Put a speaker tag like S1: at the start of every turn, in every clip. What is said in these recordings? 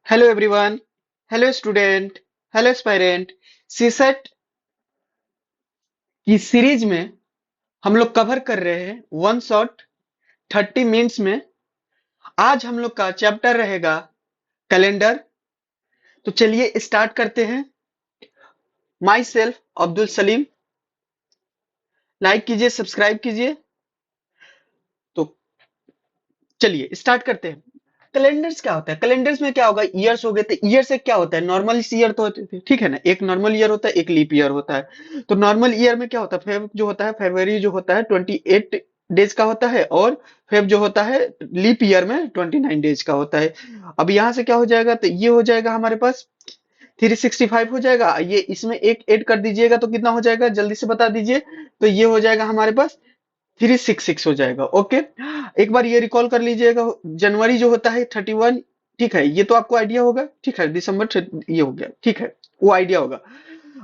S1: Hello everyone. Hello student. Hello aspirant. CSAT की series में हम लोग कवर कर रहे हैं वन शॉट 30 मिनट्स में। आज हम लोग का चैप्टर रहेगा कैलेंडर। तो चलिए स्टार्ट करते हैं। My self Abdul Salim. Like कीजिए, सब्सक्राइब कीजिए। तो चलिए स्टार्ट करते हैं। कैलेंडर्स क्या होता है? कैलेंडर्स में क्या होगा? ईयर्स हो गए। तो ईयर से क्या होता है? नॉर्मल ईयर तो होते थे, ठीक है ना। एक नॉर्मल ईयर होता है, एक लीप ईयर होता है। तो नॉर्मल ईयर में क्या होता है? फेब जो होता है, फरवरी जो होता है 28 डेज का होता है, और फेब जो होता है लीप ईयर में 29 डेज का होता है। अब यहाँ से क्या हो जाएगा? तो ये हो जाएगा हमारे पास 365 हो जाएगा। ये इसमें एक ऐड कर दीजिएगा तो कितना हो जाएगा? जल्दी से बता दीजिए। तो ये हो जाएगा हमारे पास 366 हो जाएगा। ओके, एक बार ये रिकॉल कर लीजिएगा। जनवरी जो होता है 31, ठीक है, ये तो आपको आइडिया होगा। ठीक है, दिसंबर ये हो गया, ठीक है, वो आइडिया होगा।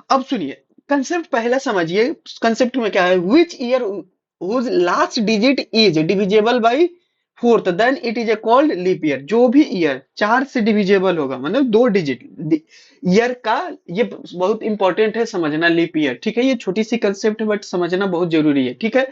S1: अब सुनिए, कंसेप्ट पहला समझिए। कंसेप्ट में क्या है? Which year whose last digit is divisible by fourth then it is a called leap year. जो भी ईयर 4 से डिविजिबल होगा, मतलब 2 डिजिट ईयर का, ये बहुत इंपॉर्टेंट है समझना, लीप ईयर। ठीक है, ये छोटी सी कंसेप्ट है बट समझना बहुत जरूरी है। ठीक है,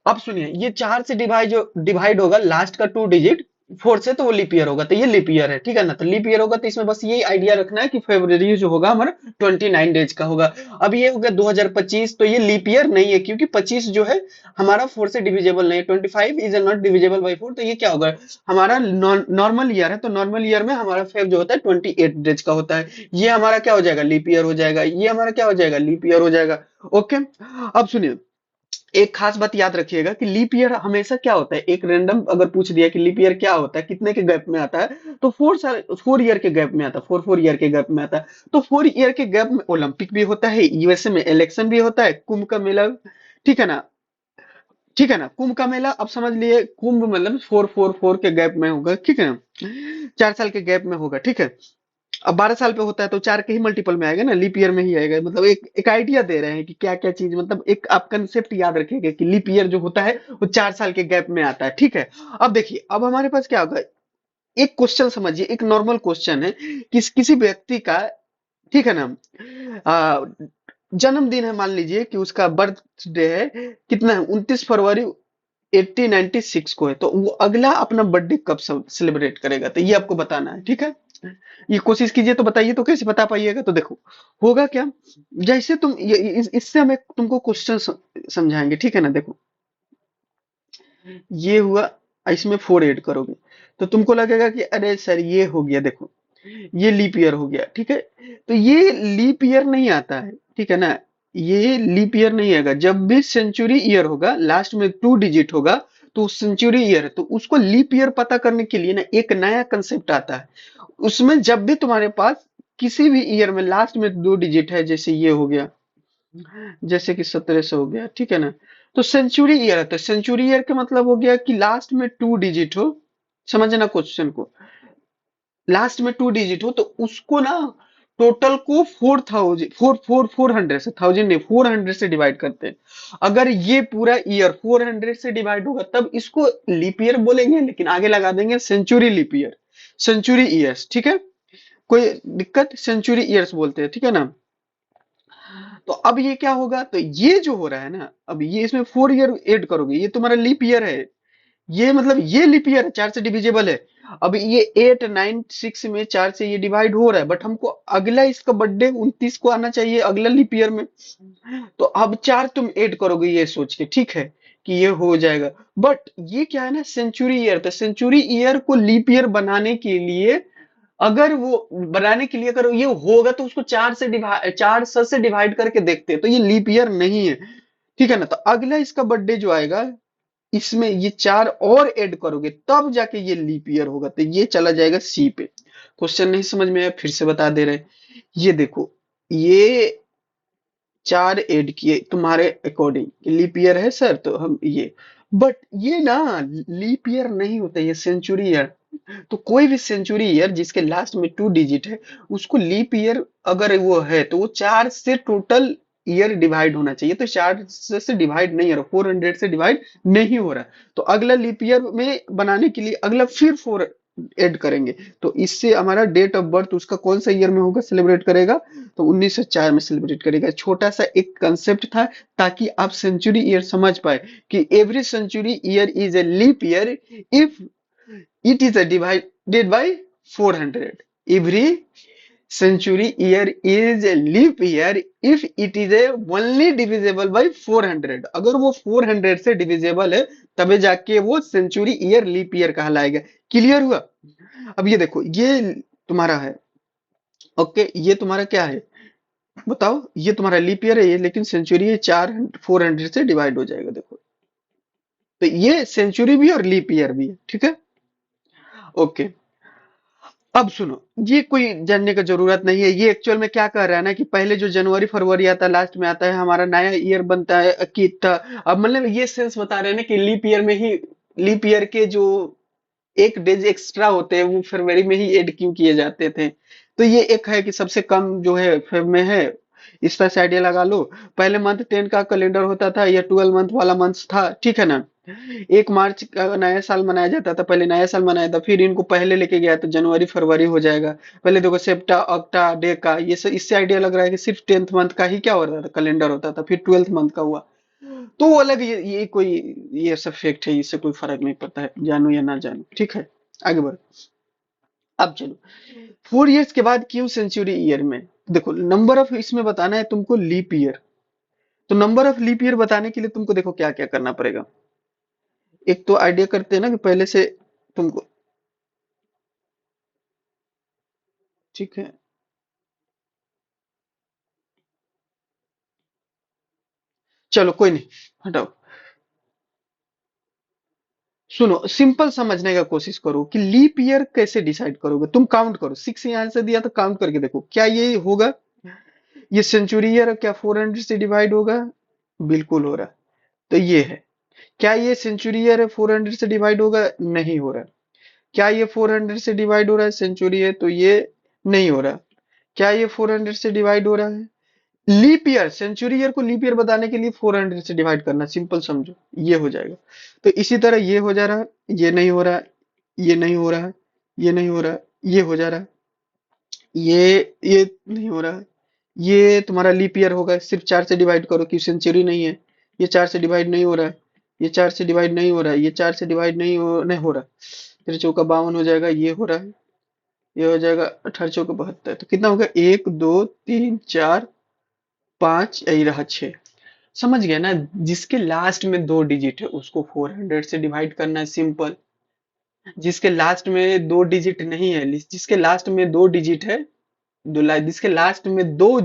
S1: अब सुनिए, ये 4 से डिवाइड होगा लास्ट का 2 डिजिट, 4 से, तो वो लीप ईयर होगा। तो ये लीप ईयर है, ठीक है ना। तो लीप ईयर होगा तो इसमें बस यही आइडिया रखना है कि फरवरी जो होगा हमारा 29 डेज का होगा। अब ये हो गया 2025, तो ये लीप ईयर नहीं है, क्योंकि 25 जो है हमारा 4 से डिविजिबल नहीं है। 25 इज नॉट डिविजिबल बाई 4। तो ये क्या होगा? हमारा नॉर्मल ईयर है। तो नॉर्मल ईयर में हमारा फेब जो होता है 28 डेज का होता है। ये हमारा क्या हो जाएगा? लीप ईयर हो जाएगा। ये हमारा क्या हो जाएगा? लीप ईयर हो जाएगा। ओके, अब सुनिए, एक खास बात याद रखिएगा कि लीप ईयर हमेशा क्या होता है, एक रैंडम अगर पूछ दिया कि लीप ईयर क्या होता है, कितने के गैप में आता है, तो 4 ईयर के गैप में आता है। 4 ईयर के गैप में आता है। तो 4 ईयर के गैप में ओलंपिक भी होता है, यूएसए में इलेक्शन भी होता है, कुंभ का मेला, ठीक है ना। ठीक है ना, कुंभ का मेला, अब समझ लिए कुंभ मतलब 4 4 4 के गैप में होगा, ठीक है ना, 4 साल के गैप में होगा। ठीक है, अब 12 साल पे होता है तो 4 के ही मल्टीपल में आएगा ना, लीप ईयर में ही आएगा। मतलब एक एक आइडिया दे रहे हैं कि क्या क्या चीज, मतलब एक आप कंसेप्ट याद रखिएगा कि लीप ईयर जो होता है वो 4 साल के गैप में आता है। ठीक है, अब देखिए, अब हमारे पास क्या होगा। एक क्वेश्चन समझिए, एक नॉर्मल क्वेश्चन है, किसी व्यक्ति का, ठीक है ना, आ, जन्मदिन है, मान लीजिए कि उसका बर्थडे है, कितना है, 29 फरवरी 1896 को है। तो वो अगला अपना बर्थडे कब सेलिब्रेट करेगा? तो ये आपको बताना है। ठीक है, ये कोशिश कीजिए। तो बताइए, तो कैसे बता पाइएगा? तो देखो, होगा क्या, जैसे तुम इससे हमें तुमको क्वेश्चन समझाएंगे, ठीक है ना। देखो, ये हुआ, इसमें 4 ऐड करोगे तो तुमको लगेगा कि अरे सर ये हो गया, देखो ये लीप ईयर हो गया। ठीक है, तो ये लीप ईयर नहीं आता है, ठीक है ना। ये लीप ईयर नहीं आएगा। जब भी सेंचुरी ईयर होगा, लास्ट में 2 डिजिट होगा, तो सेंचुरी ईयर है। तो उसको लीप ईयर पता करने के लिए ना एक नया कंसेप्ट आता है। उसमें जब भी तुम्हारे पास किसी भी ईयर में लास्ट में 2 डिजिट है, जैसे ये हो गया, जैसे कि 1700 हो गया, ठीक है ना, तो सेंचुरी ईयर है। तो सेंचुरी ईयर का मतलब हो गया कि लास्ट में 2 डिजिट हो। समझना क्वेश्चन को, लास्ट में 2 डिजिट हो तो उसको ना, टोटल को 4000 400 से, थाउजेंड नहीं, 400 से डिवाइड करते हैं। अगर ये पूरा ईयर 400 से डिवाइड होगा तब इसको लीप ईयर बोलेंगे, लेकिन आगे लगा देंगे century leap year, century years. ठीक है, कोई दिक्कत? सेंचुरी ईयर्स बोलते हैं, ठीक है ना। तो अब ये क्या होगा? तो ये जो हो रहा है ना, अब ये इसमें 4 ईयर ऐड करोगे, ये तुम्हारा लीप ईयर है। ये मतलब ये लीप ईयर है, 4 से डिविजिबल है। अब ये 8 9 6 में 4 से ये डिवाइड हो रहा है, बट हमको अगला इसका बर्थडे 29 को आना चाहिए, अगला लीप ईयर में। तो अब 4 तुम ऐड करोगे ये सोच के, ठीक है, कि ये हो जाएगा। बट ये क्या है ना, सेंचुरी ईयर। तो सेंचुरी ईयर को लीप ईयर बनाने के लिए, अगर ये होगा तो उसको 4 से डिवाइड करके देखते हैं, तो ये लीप ईयर नहीं है। ठीक है ना, तो अगला इसका बर्थडे जो आएगा, इसमें ये 4 और ऐड करोगे तब जाके ये लीप ईयर होगा। तो ये चला जाएगा सी पे। क्वेश्चन नहीं समझ में आया, फिर से बता दे रहे हैं। ये देखो, ये 4 ऐड किए तुम्हारे अकॉर्डिंग, लीप ईयर है सर, तो हम ये, बट ये ना लीप ईयर नहीं होता, ये सेंचुरी ईयर। तो कोई भी सेंचुरी ईयर जिसके लास्ट में 2 डिजिट है, उसको लीप ईयर अगर वो है तो वो 4 से टोटल ईयर डिवाइड होना चाहिए। तो 4 से डिवाइड नहीं हो रहा, 400 से डिवाइड नहीं हो रहा। तो अगला लीप ईयर में बनाने के लिए अगला फिर 4 ऐड करेंगे। तो इससे हमारा डेट ऑफ बर्थ उसका कौन सा ईयर में होगा, सेलिब्रेट करेगा, तो 1904 में सेलिब्रेट करेगा। छोटा सा एक कंसेप्ट था ताकि आप सेंचुरी ईयर समझ पाए कि every century year is a leap year if it is divided by 400। Every century year is a leap year if it is a only divisible by 400। अगर वो 400 से डिविजिबल है तबे जाके वो सेंचुरी ईयर लीप ईयर कहलाएगा। Clear हुआ? अब ये देखो, ये तुम्हारा है, ओके, ये तुम्हारा क्या है बताओ, ये तुम्हारा लीप ईयर है ये, लेकिन सेंचुरी है, 400 से डिवाइड हो जाएगा। देखो, तो ये सेंचुरी भी और लीप ईयर भी है, ठीक है, ओके। अब सुनो, ये कोई जानने का जरूरत नहीं है, ये एक्चुअल में क्या कह रहा है ना कि पहले जो जनवरी फरवरी आता है लास्ट में आता है हमारा नया ईयर बनता है कि अब मतलब ये सेंस बता रहे हैं ना कि लीप ईयर में ही, लीप ईयर के जो एक डेज एक्स्ट्रा होते हैं वो फरवरी में ही ऐड क्यों किए जाते थे। तो ये एक है कि सबसे कम जो है फेब में है, इस तरह से आइडिया लगा लो। पहले मंथ 10 का कैलेंडर होता था, या 12 मंथ वाला मंथ था, ठीक है ना। 1 मार्च का नया साल मनाया जाता था, पहले नया साल मनाया था, फिर इनको पहले लेके गया तो जनवरी फरवरी हो जाएगा। पहले देखो सेप्टा ऑक्टा डे का, ये सब इससे आइडिया लग रहा है कि सिर्फ 10th मंथ का ही क्या होता था, कैलेंडर होता था, फिर 12th मंथ का हुआ। तो वो अलग, ये कोई, ये सब फैक्ट है, इससे कोई फर्क नहीं पड़ता है, जानो या ना जानो, ठीक है। आगे बढ़ो। अब चलो, 4 इयर्स के बाद क्यों सेंचुरी ईयर में, देखो नंबर ऑफ इसमें बताना है तुमको लीप ईयर। तो नंबर ऑफ लीप ईयर बताने के लिए तुमको देखो क्या क्या करना पड़ेगा। एक तो आइडिया करते हैं ना कि पहले से तुमको, ठीक है, चलो कोई नहीं, हटाओ। सुनो, सिंपल समझने का कोशिश करो कि लीप ईयर कैसे डिसाइड करोगे। तुम काउंट करो, 6 यहाँ से दिया तो काउंट करके देखो क्या ये होगा, ये सेंचुरी ईयर क्या 400 से डिवाइड होगा, बिल्कुल हो रहा। तो ये है, क्या ये सेंचुरी ईयर है 400 से डिवाइड होगा, नहीं हो रहा। क्या ये 400 से डिवाइड हो रहा है, सेंचुरी है तो ये नहीं हो रहा। क्या ये 400 से डिवाइड हो रहा है, लीप ईयर, सेंचुरी ईयर को लीप ईयर बताने के लिए 400 से डिवाइड करना, सिंपल समझो, ये हो जाएगा। तो इसी तरह ये हो जा रहा है, ये नहीं हो रहा है, ये नहीं हो रहा है, ये नहीं हो रहा है, ये हो जा रहा है, ये नहीं हो रहा है, ये तुम्हारा लीप ईयर होगा, सिर्फ 4 से डिवाइड करो कि सेंचुरी नहीं है। ये 4 से डिवाइड नहीं हो रहा है, ये 4 से डिवाइड नहीं हो रहा है, ये 4 से डिवाइड नहीं हो रहा। फिर चौका 52 हो जाएगा, ये हो रहा है, ये हो जाएगा 18 चौका 72, तो कितना होगा, 1 2 3 4 5, यही रहा 6। समझ गया ना, जिसके लास्ट में 2 डिजिट है उसको 400 से डिवाइड करना है, सिंपल। जिसके लास्ट में 2 डिजिट नहीं है, जिसके लास्ट में 2 डिजिट है, जिसके लास्ट में दो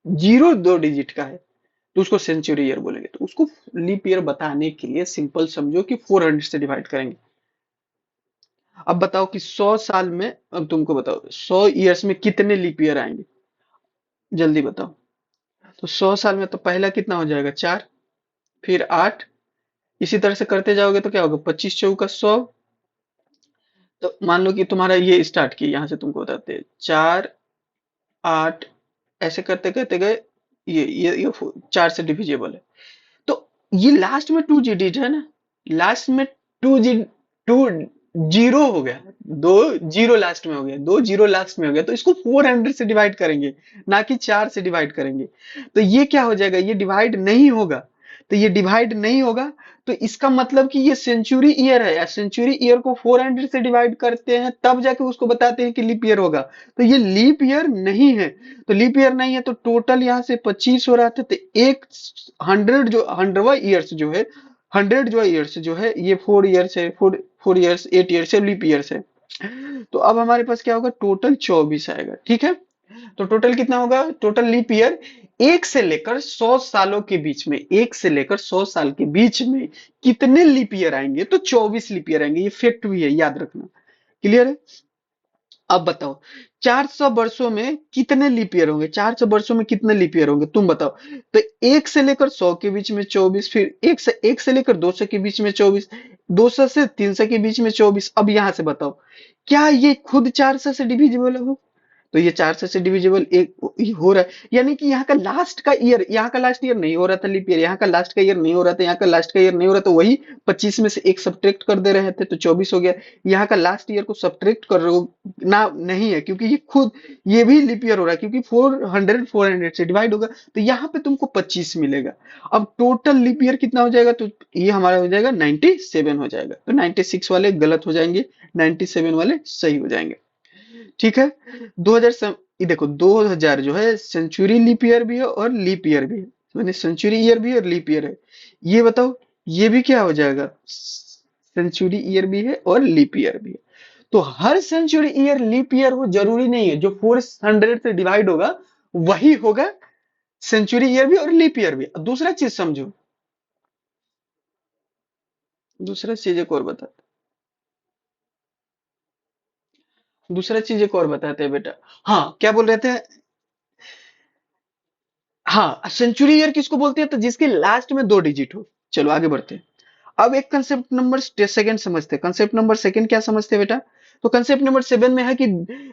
S1: जीरो 2 डिजिट का है, तो उसको सेंचुरी ईयर बोलेंगे। तो उसको लीप ईयर बताने के लिए सिंपल समझो कि 400 से डिवाइड करेंगे। अब बताओ कि 100 साल में, अब तुमको बताओ 100 इयर्स में कितने लीप ईयर आएंगे, जल्दी बताओ। तो 100 साल में तो पहला कितना हो जाएगा, 4, फिर 8, इसी तरह से करते जाओगे तो क्या होगा, 25 चौका 100। तो मान लो कि तुम्हारा ये स्टार्ट किया, यहाँ से तुमको बताते हैं 4 8, ऐसे करते करते गए, ये 4 से डिविजिबल है। तो ये लास्ट में 2 डिजिट है ना, लास्ट में टू जीरो हो गया, 2 जीरो लास्ट में हो गया, 2 जीरो लास्ट में हो गया, तो इसको 400 से डिवाइड करेंगे, ना कि 4 से डिवाइड करेंगे। तो ये क्या हो जाएगा, ये डिवाइड नहीं होगा। तो ये डिवाइड नहीं होगा, तो इसका मतलब कि ये सेंचुरी ईयर है, या सेंचुरी ईयर को 400 से डिवाइड करते हैं तब जाके उसको बताते हैं कि लीप ईयर होगा। तो ये लीप ईयर नहीं है। तो लीप ईयर नहीं है तो टोटल यहाँ से 25 हो रहा था, तो एक 100 जो 100वां ईयर्स जो है, 100 जो ईयर्स जो है, ये 4 ईयर्स है, 4 ईयर्स 8 ईयर्स है, लीप ईयर्स है। तो अब हमारे पास क्या होगा, टोटल 24 आएगा, ठीक है। तो टोटल कितना होगा, टोटल लीप ईयर 1 से लेकर 100 सालों के बीच में, 1 से लेकर 100 साल के बीच में कितने लीप ईयर आएंगे, तो 24 लीप ईयर आएंगे। ये फैक्ट भी है, याद रखना। क्लियर है? अब बताओ, 400 वर्षों में कितने लीप ईयर होंगे, 400 वर्षों में कितने लीप ईयर होंगे, तुम बताओ। तो 1 से लेकर 100 के बीच में 24, फिर एक से लेकर 200 के बीच में 24, 200 से 300 के बीच में 24। अब यहां से बताओ, क्या ये खुद 400 से डिविजिबल हो, तो ये 4 से डिविजिबल एक हो रहा है, यानी कि यहाँ का लास्ट का ईयर, यहाँ का लास्ट ईयर नहीं हो रहा था लीप ईयर, यहाँ का लास्ट का ईयर नहीं हो रहा था, यहाँ का लास्ट का ईयर नहीं हो रहा, तो वही 25 में से एक सब्ट्रैक्ट कर दे रहे थे तो 24 हो गया। यहाँ का लास्ट ईयर को सब्ट्रैक्ट कर रहे हो ना, नहीं है, क्योंकि ये खुद ये भी लीप ईयर हो रहा है, क्योंकि 400 से डिवाइड होगा, तो यहाँ पे तुमको 25 मिलेगा। अब टोटल लीप ईयर कितना हो जाएगा, तो ये हमारा हो जाएगा 97 हो जाएगा, तो 96 वाले गलत हो जाएंगे, 97 वाले सही हो जाएंगे। ठीक है। 2000 ये देखो 2000 जो है सेंचुरी लीप ईयर भी है और लीप ईयर भी है, मैंने सेंचुरी ईयर भी है और लीप ईयर है। ये बताओ ये भी क्या हो जाएगा, सेंचुरी ईयर भी है और लीप ईयर भी है। तो हर सेंचुरी ईयर लीप ईयर हो जरूरी नहीं है, जो 400 से डिवाइड होगा वही होगा सेंचुरी ईयर भी और लीप ईयर भी। दूसरा चीज समझो, दूसरा चीज एक और बताते, दूसरा चीज एक और बताते हैं बेटा। हाँ क्या बोल रहे थे, हाँ सेंचुरी ईयर किसको बोलते हैं, तो जिसके लास्ट में 2 डिजिट हो। चलो आगे बढ़ते हैं। अब एक कंसेप्ट नंबर सेकंड समझते हैं। कंसेप्ट नंबर सेकंड क्या समझते हैं बेटा, तो कंसेप्ट नंबर 7 में है कि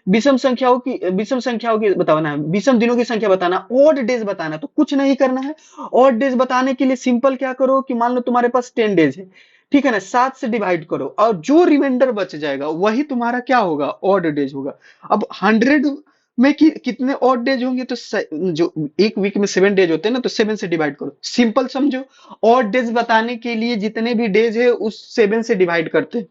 S1: विषम संख्याओं की बताना है, विषम दिनों की संख्या बताना, ऑड डेज बताना। तो कुछ नहीं करना है, ऑड डेज बताने के लिए सिंपल क्या करो कि मान लो तुम्हारे पास 10 डेज है, ठीक है ना, 7 से डिवाइड करो और जो रिमाइंडर बच जाएगा वही तुम्हारा क्या होगा, ऑड डेज होगा। अब 100 में कितने ऑड डेज होंगे, तो जो एक वीक में 7 डेज होते हैं ना, तो 7 से डिवाइड करो, सिंपल समझो। ऑड डेज बताने के लिए जितने भी डेज है उस 7 से डिवाइड करते हैं,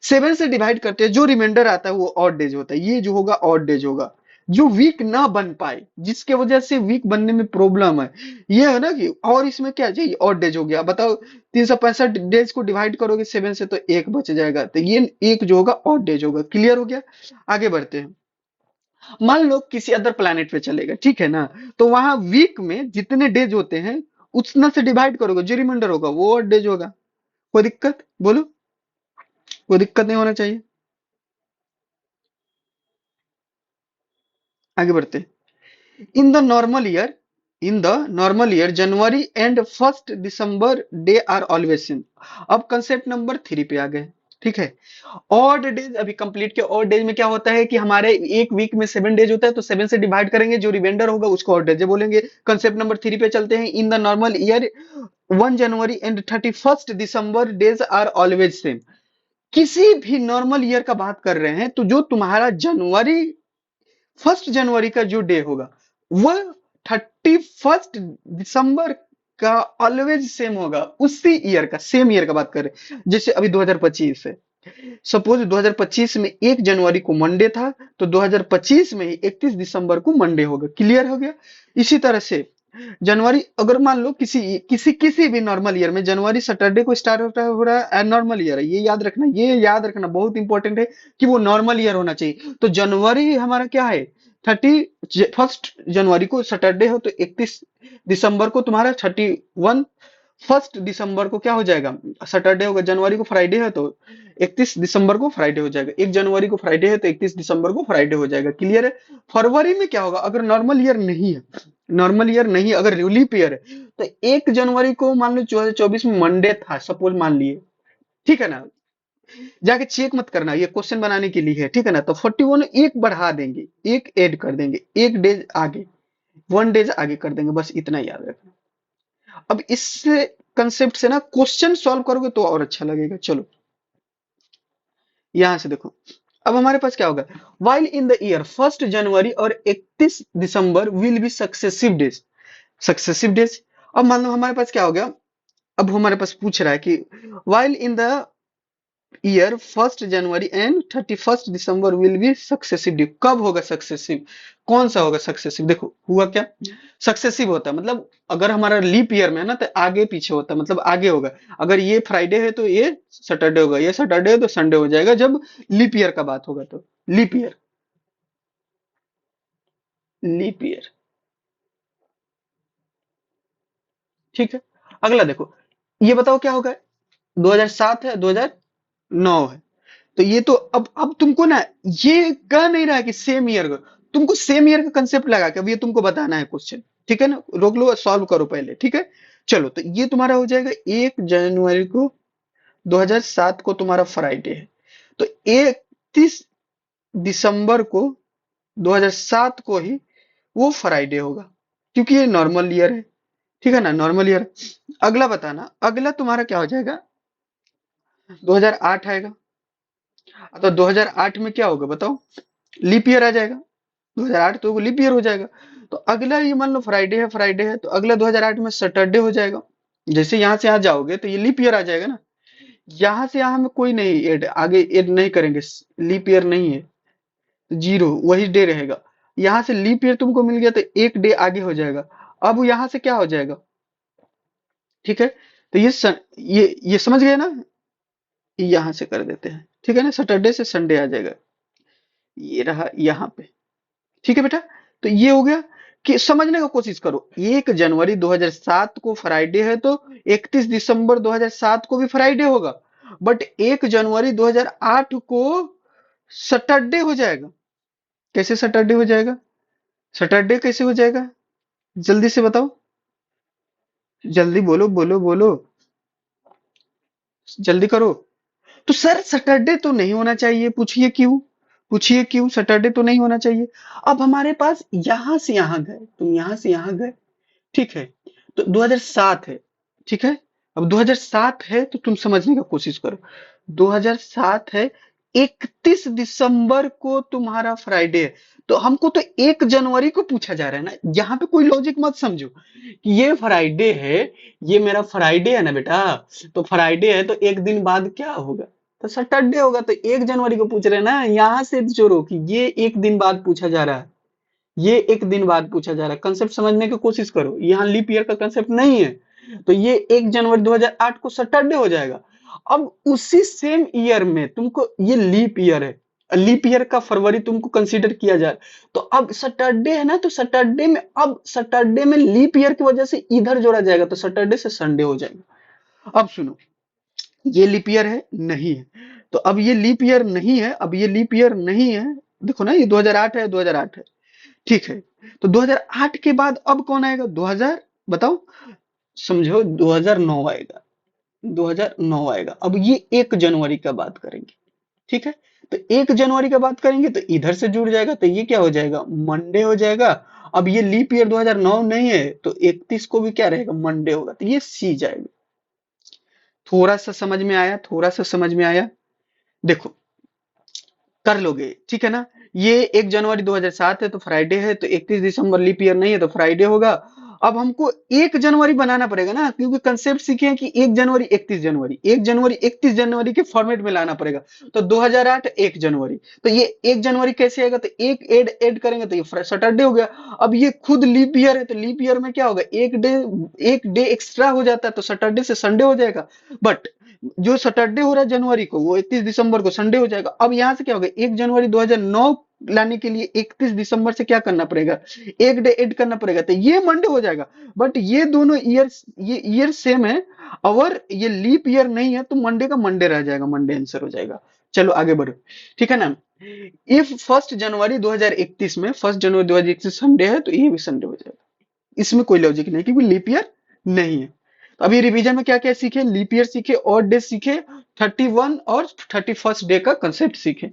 S1: 7 से डिवाइड करते हैं, जो रिमाइंडर आता है वो ऑड डेज होता है, ये जो होगा ऑड डेज होगा। जो वीक ना बन पाए, जिसके वजह से वीक बनने में प्रॉब्लम है, ये है ना कि, और इसमें क्या चाहिए, ऑड डेज हो गया। बताओ 365 डेज को डिवाइड करोगे 7 से तो एक बच जाएगा, तो ये एक जो होगा ऑड डेज होगा। क्लियर हो गया। आगे बढ़ते हैं। मान लो किसी अदर प्लेनेट पे चले गए, ठीक है ना, तो वहां वीक में जितने डेज होते हैं उतना से डिवाइड करोगे, जो रिमाइंडर होगा वो ऑड डेज होगा। कोई दिक्कत बोलो, कोई दिक्कत नहीं होना चाहिए। आगे बढ़ते हैं। In the normal year, in the normal year January and 1 December day are always same. अब कंसेप्ट नंबर 3 पे आ गए, ठीक है। ऑड डेज अभी कंप्लीट किया। ऑड डेज में क्या होता है कि हमारे एक वीक में 7 डेज होता है, तो 7 से डिवाइड करेंगे, जो रिमाइंडर होगा उसको ऑड डेज बोलेंगे। कंसेप्ट नंबर 3 पे चलते हैं। In the normal year 1 January and 31 December days are always same. किसी भी नॉर्मल ईयर का बात कर रहे हैं, तो जो तुम्हारा जनवरी 1 जनवरी का जो डे होगा वह 31 दिसंबर का ऑलवेज सेम होगा, उसी ईयर का, सेम ईयर का बात कर रहे हैं। जैसे अभी 2025 है, सपोज 2025 में 1 जनवरी को मंडे था, तो 2025 में ही 31 दिसंबर को मंडे होगा। क्लियर हो गया। इसी तरह से जनवरी, अगर मान लो किसी किसी किसी भी नॉर्मल ईयर में जनवरी सैटरडे को स्टार्ट होता है, हो रहा है नॉर्मल ईयर है, ये याद रखना, ये याद रखना बहुत इंपॉर्टेंट है कि वो नॉर्मल ईयर होना चाहिए। तो जनवरी हमारा क्या है, 31 जनवरी को सैटरडे हो, तो 31 दिसंबर को तुम्हारा 1 दिसंबर को क्या हो जाएगा, सैटरडे होगा। जनवरी को फ्राइडे है तो 31 दिसंबर को फ्राइडे हो जाएगा। 1 जनवरी को फ्राइडे है तो 31 दिसंबर को फ्राइडे हो जाएगा। क्लियर है। फरवरी में क्या होगा, अगर नॉर्मल ईयर नहीं है, नॉर्मल ईयर नहीं, अगर लीप ईयर है, तो 1 जनवरी को मान लो 2024 में मंडे था, सपोज मान लिए, ठीक है ना, जाके चेक मत करना, ये क्वेश्चन बनाने के लिए है, ठीक है ना। तो 41 एक बढ़ा देंगे, एक ऐड कर देंगे, एक डेज आगे, 1 डेज आगे कर देंगे, बस इतना याद रखना। अब इस कंसेप्ट से ना क्वेश्चन सॉल्व करोगे तो और अच्छा लगेगा। चलो यहां से देखो, अब हमारे पास क्या होगा, while in the year 1 January और 31 December will be successive days, successive days. अब मान लो हमारे पास क्या हो गया, अब हमारे पास पूछ रहा है कि while in the year 1 January and 31 December will be successive due. कब होगा सक्सेसिव, कौन सा होगा सक्सेसिव, देखो हुआ क्या, सक्सेसिव होता है मतलब अगर हमारा लीप ईयर में है ना, तो आगे पीछे होता है, मतलब आगे होगा। अगर ये फ्राइडे है तो ये सैटरडे होगा, ये सैटरडे है तो संडे हो जाएगा, जब लीप ईयर का बात होगा तो। लीप ईयर, लीप ईयर, ठीक है। अगला देखो, ये बताओ क्या होगा, 2007 है, 2009 है, तो ये तो अब तुमको ना, ये कह नहीं रहा है कि सेम ईयर का, तुमको सेम ईयर का कंसेप्ट लगा के अब ये तुमको बताना है क्वेश्चन, ठीक है ना। रोक लो, सॉल्व करो पहले, ठीक है। चलो तो ये तुम्हारा हो जाएगा 1 जनवरी को 2007 को तुम्हारा फ्राइडे है, तो 31 दिसंबर को 2007 को ही वो फ्राइडे होगा, क्योंकि ये नॉर्मल ईयर है। ठीक है ना, नॉर्मल ईयर। अगला बताना, अगला तुम्हारा क्या हो जाएगा, 2008 आएगा। तो 2008 में क्या होगा बताओ, लीप ईयर आ जाएगा। 2008 तो लीप ईयर हो जाएगा। तो अगला ये मान लो फ्राइडे है, फ्राइडे है, तो अगला 2008 में सैटरडे हो जाएगा। जैसे यहाँ से यहाँ जाओगे तो ये लीप ईयर आ जाएगा ना। यहाँ से यहाँ में कोई नहीं ऐड, आगे ऐड नहीं करेंगे, लीप ईयर नहीं है, जीरो वही डे रहेगा। यहाँ से लीप ईयर तुमको मिल गया तो एक डे आगे हो जाएगा। अब यहाँ से क्या हो जाएगा, ठीक है। तो ये समझ गए ना, यहाँ से कर देते हैं, ठीक है ना, सैटरडे से संडे आ जाएगा, ये रहा यहाँ पे। ठीक है बेटा, तो ये हो गया। कि समझने का कोशिश करो, 1 जनवरी 2007 को फ्राइडे है तो 31 दिसंबर 2007 को भी फ्राइडे होगा, बट 1 जनवरी 2008 को सैटरडे हो जाएगा। कैसे सैटरडे हो जाएगा, सैटरडे कैसे हो जाएगा, जल्दी से बताओ, जल्दी बोलो बोलो बोलो, जल्दी करो। तो सर सैटरडे तो नहीं होना चाहिए, पूछिए क्यों, पूछिए क्यों सैटरडे तो नहीं होना चाहिए। अब हमारे पास यहां से यहां गए, तुम यहां से यहां गए, ठीक है, तो 2007 है, ठीक है। अब 2007 है तो तुम समझने का कोशिश करो, 2007 है, 31 दिसंबर को तुम्हारा फ्राइडे है। तो हमको तो 1 जनवरी को पूछा जा रहा है ना, यहाँ पे कोई लॉजिक मत समझो कि ये फ्राइडे है, ये मेरा फ्राइडे है ना बेटा, तो फ्राइडे है तो एक दिन बाद क्या होगा, तो सैटरडे होगा। तो 1 जनवरी को पूछ रहे हैं ना, यहाँ से जोड़ो कि ये एक दिन बाद पूछा जा रहा है, ये एक दिन बाद पूछा जा रहा है। कंसेप्ट समझने की कोशिश करो, यहाँ लीप ईयर का कंसेप्ट नहीं है। तो ये 1 जनवरी 2008 को सैटरडे हो जाएगा। अब उसी सेम ईयर में तुमको, ये लीप ईयर है, लीप ईयर का फरवरी तुमको कंसीडर किया जाए, तो अब सैटरडे है ना, तो सैटरडे में, अब सैटरडे में लीप ईयर की वजह से इधर जोड़ा जाएगा, तो सैटरडे से संडे हो जाएगा। अब सुनो, ये लीप ईयर है नहीं है, तो अब ये लीप ईयर नहीं है, अब ये लीप ईयर नहीं है। देखो ना, ये 2008 है, 2008 है, ठीक है। तो 2008 के बाद अब कौन आएगा, 2000, बताओ, समझो 2009 आएगा, 2009 आएगा। अब ये 1 जनवरी का बात करेंगे, ठीक है। तो 1 जनवरी का बात करेंगे तो इधर से जुड़ जाएगा, तो ये क्या हो जाएगा, मंडे हो जाएगा। अब ये लीप ईयर 2009 नहीं है, तो 31 को भी क्या रहेगा, मंडे होगा, तो ये सी जाएगा। थोड़ा सा समझ में आया, थोड़ा सा समझ में आया, देखो कर लोगे, ठीक है ना। ये 1 जनवरी 2007 है तो फ्राइडे है, तो 31 दिसंबर लीप ईयर नहीं है तो फ्राइडे होगा। अब हमको 1 जनवरी बनाना पड़ेगा ना, क्योंकि कंसेप्ट सीखे हैं कि 1 जनवरी 31 जनवरी, 1 जनवरी 31 जनवरी के फॉर्मेट में लाना पड़ेगा। तो 2008 1 जनवरी, तो ये 1 जनवरी कैसे आएगा, तो एक ऐड करेंगे तो ये सैटरडे हो गया। अब ये खुद लीप ईयर है, तो लीप ईयर में क्या होगा, एक डे एक्स्ट्रा हो जाता है, तो सैटरडे से संडे हो जाएगा। बट जो सैटरडे हो रहा है जनवरी को, वो 31 दिसंबर को संडे हो जाएगा। अब यहाँ से क्या होगा, 1 जनवरी 2009 लाने के लिए 31 दिसंबर से क्या करना पड़ेगा, एक डे ऐड करना पड़ेगा, तो ये मंडे हो जाएगा। बट ये दोनों ईयर, ये ईयर सेम है, और ये लीप ईयर नहीं है, तो मंडे का मंडे रह जाएगा, मंडे आंसर हो जाएगा। चलो आगे बढ़ो, ठीक है ना। इफ 1 जनवरी 2031 में 1 जनवरी 2031 संडे है, तो ये भी संडे हो जाएगा। इसमें कोई लॉजिक नहीं, क्योंकि लीप ईयर नहीं है। तो अभी रिवीजन में क्या क्या सीखे, लीप ईयर सीखे, ऑड डे सीखे, 31 और 31st डे का कंसेप्ट सीखे।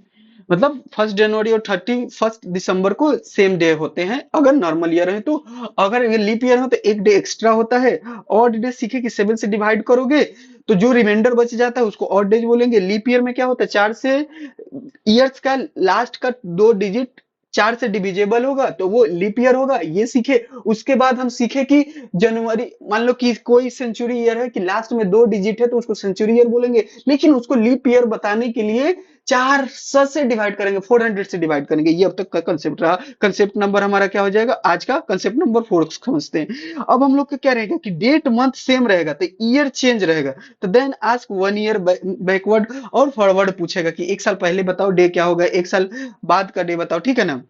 S1: मतलब 1 जनवरी और 31 दिसंबर को सेम डे होते हैं अगर नॉर्मल ईयर है तो। अगर ये लीप ईयर हो तो एक डे एक्स्ट्रा होता है। ऑड डे सीखे कि 7 से डिवाइड करोगे तो जो रिमाइंडर बच जाता है उसको ऑड डेज बोलेंगे। लीप ईयर में क्या होता है, 4 से ईयर्स का लास्ट का 2 डिजिट 4 से डिविजेबल होगा तो वो लीप ईयर होगा, ये सीखे। उसके बाद हम सीखे कि जनवरी, मान लो कि कोई सेंचुरी ईयर है कि लास्ट में 2 डिजिट है तो उसको सेंचुरी ईयर बोलेंगे, लेकिन उसको लीप ईयर बताने के लिए 400 से डिवाइड करेंगे, 400 से डिवाइड करेंगे। ये अब तक का कंसेप्ट रहा। कंसेप्ट नंबर हमारा क्या हो जाएगा, आज का कंसेप्ट नंबर 4 समझते हैं। अब हम लोग का क्या रहेगा कि डेट मंथ सेम रहेगा तो ईयर चेंज रहेगा, तो देन आस्क 1 ईयर बैकवर्ड और फॉरवर्ड पूछेगा कि 1 साल पहले बताओ डे क्या होगा, 1 साल बाद का डे बताओ, ठीक है ना।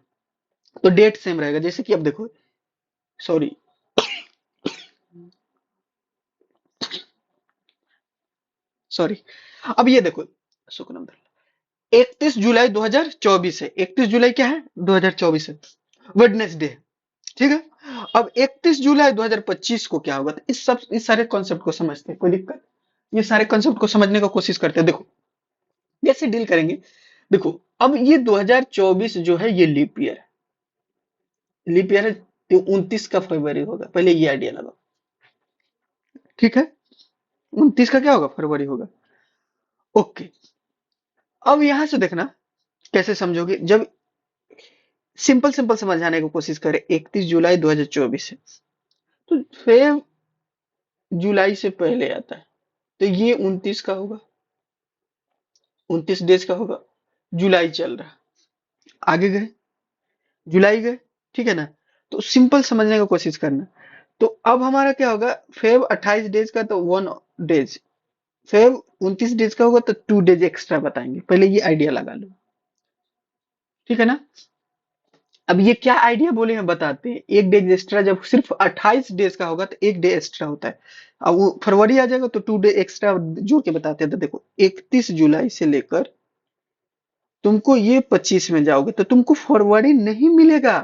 S1: तो डेट सेम रहेगा, जैसे कि अब देखो, सॉरी, सॉरी, अब ये देखो, शुक्र, 31 जुलाई 2024 है, 31 जुलाई क्या है, 2024 है, वेडनेसडे, ठीक है। अब 31 जुलाई 2025 को क्या होगा, तो इस सारे कॉन्सेप्ट को समझते हैं, कोई दिक्कत, ये सारे कॉन्सेप्ट को समझने का कोशिश करते हैं। देखो कैसे डील करेंगे, देखो अब ये 2024 जो है ये लीप ईयर है, लीप ईयर है तो 29 का फरवरी होगा, पहले ये आइडिया लगाओ। ठीक है, 29 का क्या होगा, फरवरी होगा। ओके, अब यहां से देखना कैसे समझोगे। जब सिंपल सिंपल समझाने की कोशिश करें, 31 जुलाई 2024 है तो फेब जुलाई से पहले आता है, तो ये 29 का होगा, 29 डेज का होगा। जुलाई चल रहा, आगे गए, जुलाई गए, ठीक है ना। तो सिंपल समझने की कोशिश करना। तो अब हमारा क्या होगा, फेब 28 डेज का तो 1 डेज, फेब 29 डेज का होगा तो 2 डेज एक्स्ट्रा बताएंगे, पहले ये आइडिया लगा लो। ठीक है ना। अब ये क्या आइडिया बोले हैं बताते हैं। 1 डेज एक्स्ट्रा, जब सिर्फ 28 डेज का होगा तो 1 डे एक्स्ट्रा होता है। अब वो फरवरी आ जाएगा तो 2 डे एक्स्ट्रा जोड़ के बताते हैं। तो देखो 31 जुलाई से लेकर तुमको ये 25 में जाओगे तो तुमको फरवरी नहीं मिलेगा।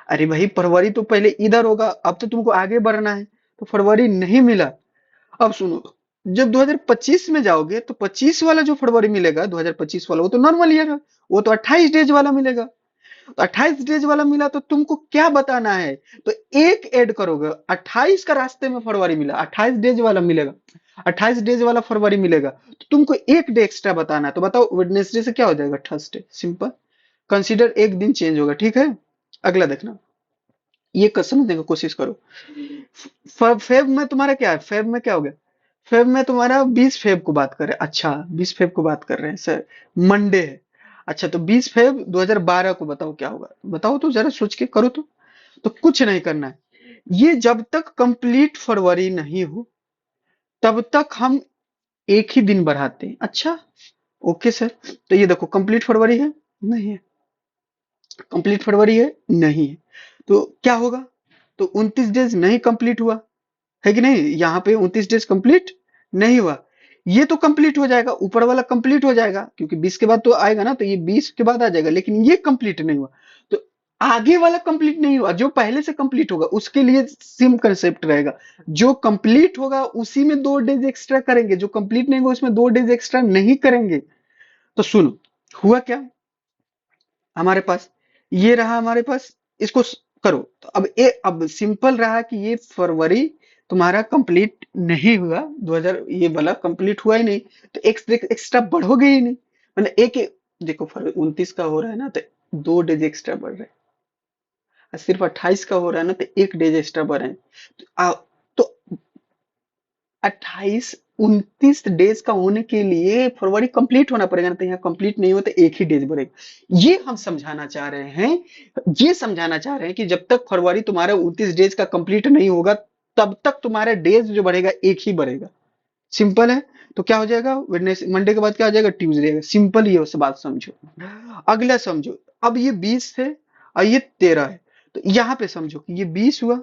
S1: अरे भाई, फरवरी तो पहले इधर होगा, अब तो तुमको आगे बढ़ना है, तो फरवरी नहीं मिला। अब सुनो, जब 2025 में जाओगे तो 25 वाला जो फरवरी मिलेगा, 2025 वाला, वो तो नॉर्मल ईयर है, वो तो 28 डेज वाला मिलेगा। तो 28 डेज वाला मिला तो तुमको क्या बताना है, तो एक ऐड करोगे। 28 का रास्ते में फरवरी मिला, 28 डेज वाला मिलेगा, 28 डेज वाला फरवरी मिलेगा, तो तुमको एक डे एक्स्ट्रा बताना है। तो बताओ वेडनेसडे से क्या हो जाएगा, थर्सडे। सिंपल, कंसीडर एक दिन चेंज होगा। ठीक है, अगला देखना, ये समझने की कोशिश करो। फेब में तुम्हारा क्या है, फेब में क्या हो गया, फेब में तुम्हारा 20 फेब को बात कर रहे हैं। अच्छा, 20 फेब को बात कर रहे हैं सर, मंडे है। अच्छा, तो 20 फेब 2012 को बताओ क्या होगा, बताओ तो जरा सोच के करो तो कुछ नहीं करना है। ये जब तक कंप्लीट फरवरी नहीं हो तब तक हम एक ही दिन बढ़ाते हैं। अच्छा, ओके सर। तो ये देखो कंप्लीट फरवरी है, नहीं है, कंप्लीट फरवरी है, नहीं है, तो क्या होगा, तो 29 डेज नहीं कंप्लीट हुआ है कि नहीं, यहाँ पे 29 डेज कंप्लीट नहीं हुआ। ये तो कंप्लीट हो जाएगा, ऊपर वाला कंप्लीट हो जाएगा, क्योंकि 20 के बाद तो आएगा ना, तो ये 20 के बाद आ जाएगा, लेकिन ये कंप्लीट नहीं हुआ। तो आगे वाला कंप्लीट नहीं हुआ, जो पहले से कंप्लीट होगा उसके लिए सेम कंसेप्ट रहेगा। जो कंप्लीट होगा उसी में 2 डेज एक्स्ट्रा करेंगे, जो कंप्लीट नहीं होगा उसमें 2 डेज एक्स्ट्रा नहीं करेंगे। तो सुनो, हुआ क्या हमारे पास, ये रहा हमारे पास, इसको करो। तो अब सिंपल रहा कि ये फरवरी तुम्हारा कंप्लीट नहीं हुआ, 2000 ये वाला कंप्लीट हुआ ही नहीं, तो एक्स्ट्रा बढ़ोगे ही नहीं। मतलब देखो फरवरी 29 का हो रहा है ना, तो 2 डेज एक्स्ट्रा बढ़ रहे हैं। और सिर्फ 28 का हो रहा है ना, तो 1 डेज एक्स्ट्रा बढ़ रहे हैं। तो 28 29 डेज का होने के लिए फरवरी कंप्लीट होना पड़ेगा ना, तो यहाँ कंप्लीट नहीं होता, एक ही डेज बढ़ेगा। ये हम समझाना चाह रहे हैं, ये समझाना चाह रहे हैं कि जब तक फरवरी तुम्हारा 29 डेज का कंप्लीट नहीं होगा तब तक तुम्हारा डेज जो बढ़ेगा एक ही बढ़ेगा। सिंपल है। तो क्या हो जाएगा, वेडनेस मंडे के बाद क्या हो जाएगा, ट्यूसडे। सिंपल, ये बात समझो। अगला समझो, अब ये 20 है और ये 13 है, तो यहाँ पे समझो कि ये 20 हुआ,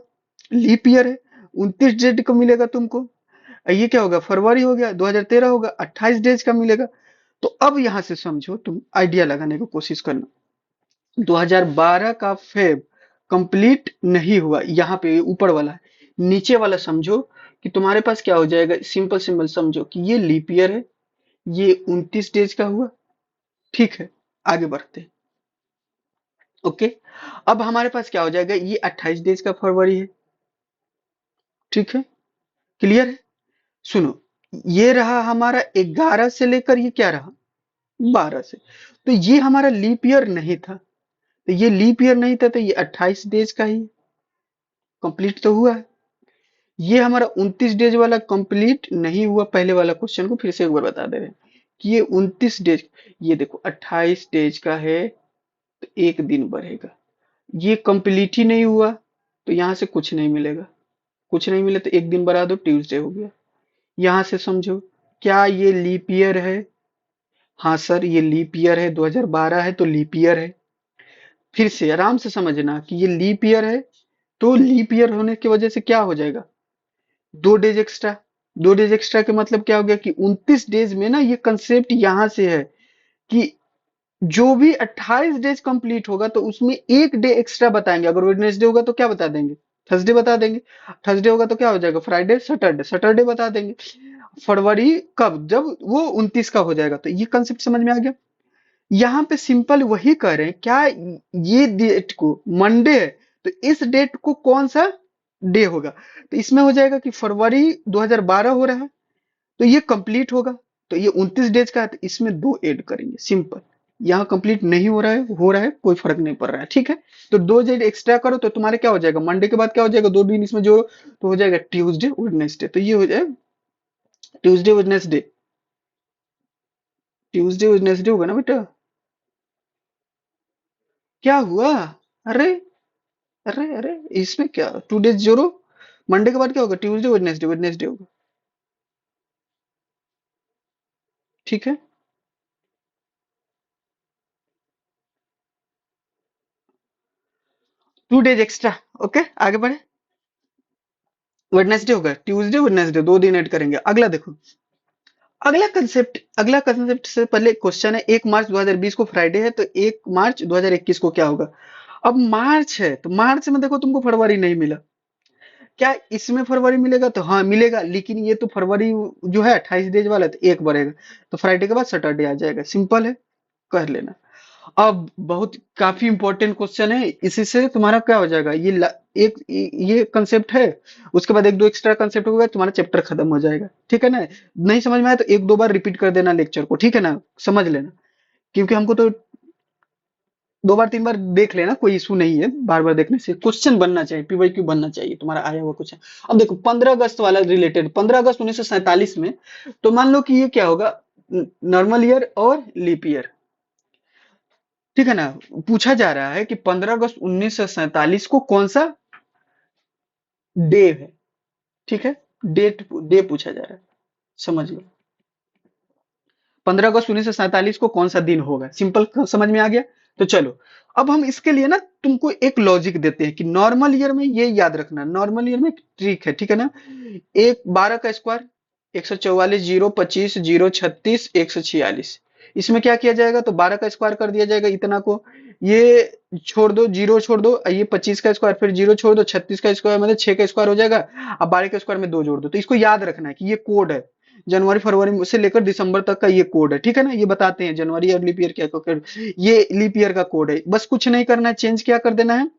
S1: लीप ईयर है, 29 डेज को मिलेगा तुमको। ये क्या होगा, फरवरी हो गया, 2013 होगा, 28 डेज का मिलेगा। तो अब यहां से समझो, तुम आइडिया लगाने की कोशिश करना। 2012 का फेब कंप्लीट नहीं हुआ, यहाँ पे ऊपर वाला है, नीचे वाला समझो कि तुम्हारे पास क्या हो जाएगा। सिंपल सिंपल समझो कि ये लीप ईयर है, ये 29 डेज का हुआ। ठीक है, आगे बढ़ते हैं। ओके, अब हमारे पास क्या हो जाएगा, ये 28 डेज का फरवरी है। ठीक है, क्लियर है। सुनो, ये रहा हमारा 11 से लेकर ये क्या रहा, 12 से। तो ये हमारा लीप ईयर नहीं था, तो ये लीप ईयर नहीं था, तो ये 28 डेज का ही कंप्लीट तो हुआ है। ये हमारा 29 डेज वाला कंप्लीट नहीं हुआ। पहले वाला क्वेश्चन को फिर से एक बार बता दे रहे हैं कि ये 29 डेज, ये देखो 28 डेज का है, तो एक दिन बढ़ेगा। ये कंप्लीट ही नहीं हुआ, तो यहाँ से कुछ नहीं मिलेगा, कुछ नहीं मिले तो एक दिन बढ़ा दो, ट्यूसडे हो गया। यहाँ से समझो, क्या ये लीप ईयर है, हाँ सर ये लीप ईयर है, 2012 है तो लीप ईयर है। फिर से आराम से समझना कि ये लीप ईयर है, तो लीप ईयर होने की वजह से क्या हो जाएगा, 2 डेज एक्स्ट्रा। 2 डेज एक्स्ट्रा के मतलब क्या हो गया कि 29 डेज में ना, ये कंसेप्ट यहां से है कि जो भी 28 डेज कंप्लीट होगा तो उसमें एक डे एक्स्ट्रा बताएंगे। अगर वेडनेसडे होगा तो क्या बता देंगे, थर्सडे बता देंगे। थर्सडे होगा तो क्या हो जाएगा, फ्राइडे सैटरडे, सैटरडे बता देंगे। फरवरी कब, जब वो 29 का हो जाएगा। तो ये कंसेप्ट समझ में आ गया। यहाँ पे सिंपल वही कर रहे हैं क्या, ये डेट को मंडे है तो इस डेट को कौन सा डे होगा, तो इसमें हो जाएगा कि फरवरी 2012 हो रहा है तो ये कंप्लीट होगा, तो ये 29 डेज का है तो इसमें दो ऐड करेंगे सिंपल। यहाँ कंप्लीट नहीं हो रहा है कोई फर्क नहीं पड़ रहा है, ठीक है। तो दो डेज एक्स्ट्रा करो तो तुम्हारे क्या हो जाएगा, मंडे के बाद क्या हो जाएगा, दो दिन इसमें जोड़ो तो हो जाएगा ट्यूसडे वेडनेसडे, तो ये हो जाएगा ट्यूसडे वेडनेसडे, ट्यूसडे वेडनेसडे होगा ना बेटा। क्या हुआ, अरे अरे अरे, इसमें क्या, टू डेज जोड़ो, मंडे के बाद क्या होगा, ट्यूसडे वेडनेसडे, वेडनेसडे होगा, ठीक है। टू डेज एक्स्ट्रा, ओके आगे बढ़े। वेडनेसडे होगा, ट्यूसडे वेडनेसडे दो दिन ऐड करेंगे। अगला कंसेप्ट से पहले क्वेश्चन है, 1 मार्च 2020 को फ्राइडे है तो 1 मार्च 2021 को क्या होगा। अब मार्च है तो मार्च में देखो तुमको फरवरी नहीं मिला, क्या इसमें फरवरी मिलेगा, तो हाँ मिलेगा, लेकिन ये तो फरवरी जो है 28 डेज वाला है, तो एक बढ़ेगा, तो फ्राइडे के बाद सैटरडे आ जाएगा, सिंपल है, कर लेना। अब बहुत काफी इंपॉर्टेंट क्वेश्चन है, इसी से तुम्हारा क्या हो जाएगा, ये कंसेप्ट है, उसके बाद एक दो एक्स्ट्रा कंसेप्ट होगा, तुम्हारा चैप्टर खत्म हो जाएगा, ठीक है ना। नहीं समझ में आया तो एक दो बार रिपीट कर देना लेक्चर को, ठीक है ना, समझ लेना, क्योंकि हमको तो दो बार तीन बार देख लेना, कोई इशू नहीं है, बार बार देखने से क्वेश्चन बनना चाहिए, पीवाईक्यू बनना चाहिए तुम्हारा आया हुआ क्वेश्चन। अब देखो 15 अगस्त वाला रिलेटेड, 15 अगस्त 1947 में, तो मान लो कि ये क्या होगा, नॉर्मल ईयर और लीप ईयर, ठीक है ना। पूछा जा रहा है कि 15 अगस्त 1947 को कौन सा डे है, ठीक है, डे पूछा जा रहा है, समझ लो 15 अगस्त 1947 को कौन सा दिन होगा, सिंपल समझ में आ गया। तो चलो अब हम इसके लिए ना तुमको एक लॉजिक देते हैं कि नॉर्मल ईयर में ये याद रखना, नॉर्मल ईयर में एक ट्रिक है, ठीक है ना। एक 12 का स्क्वायर 144, 0 25, 0 36, 146, इसमें क्या किया जाएगा, तो 12 का स्क्वायर कर दिया जाएगा इतना को, ये छोड़ दो, जीरो छोड़ दो, ये 25 का स्क्वायर, फिर जीरो छोड़ दो, 36 का स्क्वायर मतलब 6 का स्क्वायर हो जाएगा, अब 12 के स्क्वायर में दो जोड़ दो, तो इसको याद रखना है कि ये कोड है, जनवरी फरवरी से लेकर दिसंबर तक का ये कोड है, ठीक है ना, ये बताते हैं जनवरी और लीप ईयर क्या ये लीप ईयर का कोड है, बस कुछ नहीं करना है, चेंज क्या कर देना है,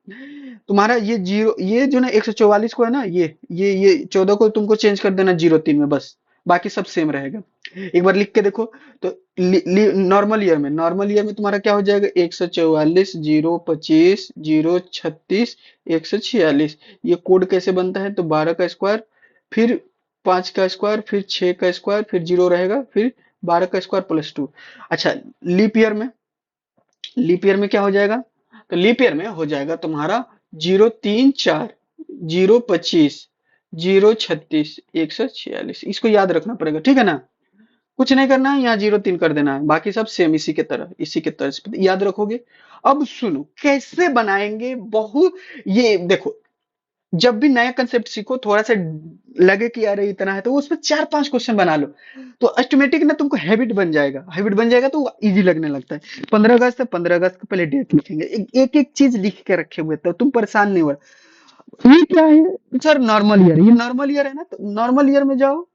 S1: तुम्हारा ये जीरो, ये जो ना 144 को है ना, ये 14 को तुमको चेंज कर देना 03 में, बस बाकी सब सेम रहेगा। एक बार लिख के देखो, तो नॉर्मल ईयर में तुम्हारा क्या हो जाएगा, 144, 0 25, 0 36, 146, ये कोड कैसे बनता है, तो 12 का स्क्वायर, फिर 5 का स्क्वायर, फिर 6 का स्क्वायर, फिर जीरो रहेगा, फिर 12 का स्क्वायर +2। अच्छा, लीप ईयर में, लीप ईयर में क्या हो जाएगा, तो लीप ईयर में हो जाएगा तुम्हारा 0 3 4, 0 25, 0 36, 146, इसको याद रखना पड़ेगा, ठीक है ना। कुछ नहीं करना है, यहाँ 0 3 कर देना है, बाकी सब सेम इसी के तरह, इसी के तरह से याद रखोगे। अब सुनो कैसे बनाएंगे, ये देखो, जब भी नया कंसेप्ट सीखो थोड़ा सा लगे कि यार इतना है, तो उसमें 4 5 क्वेश्चन बना लो, तो ऑटोमेटिक ना तुमको हैबिट बन जाएगा, तो इजी लगने लगता है। 15 अगस्त है, 15 अगस्त को पहले डेट लिखेंगे, एक एक चीज लिख के रखे हुए, तो तुम परेशान नहीं हो। ये क्या है सर, नॉर्मल ईयर, ये नॉर्मल ईयर है ना, तो नॉर्मल ईयर में जाओ,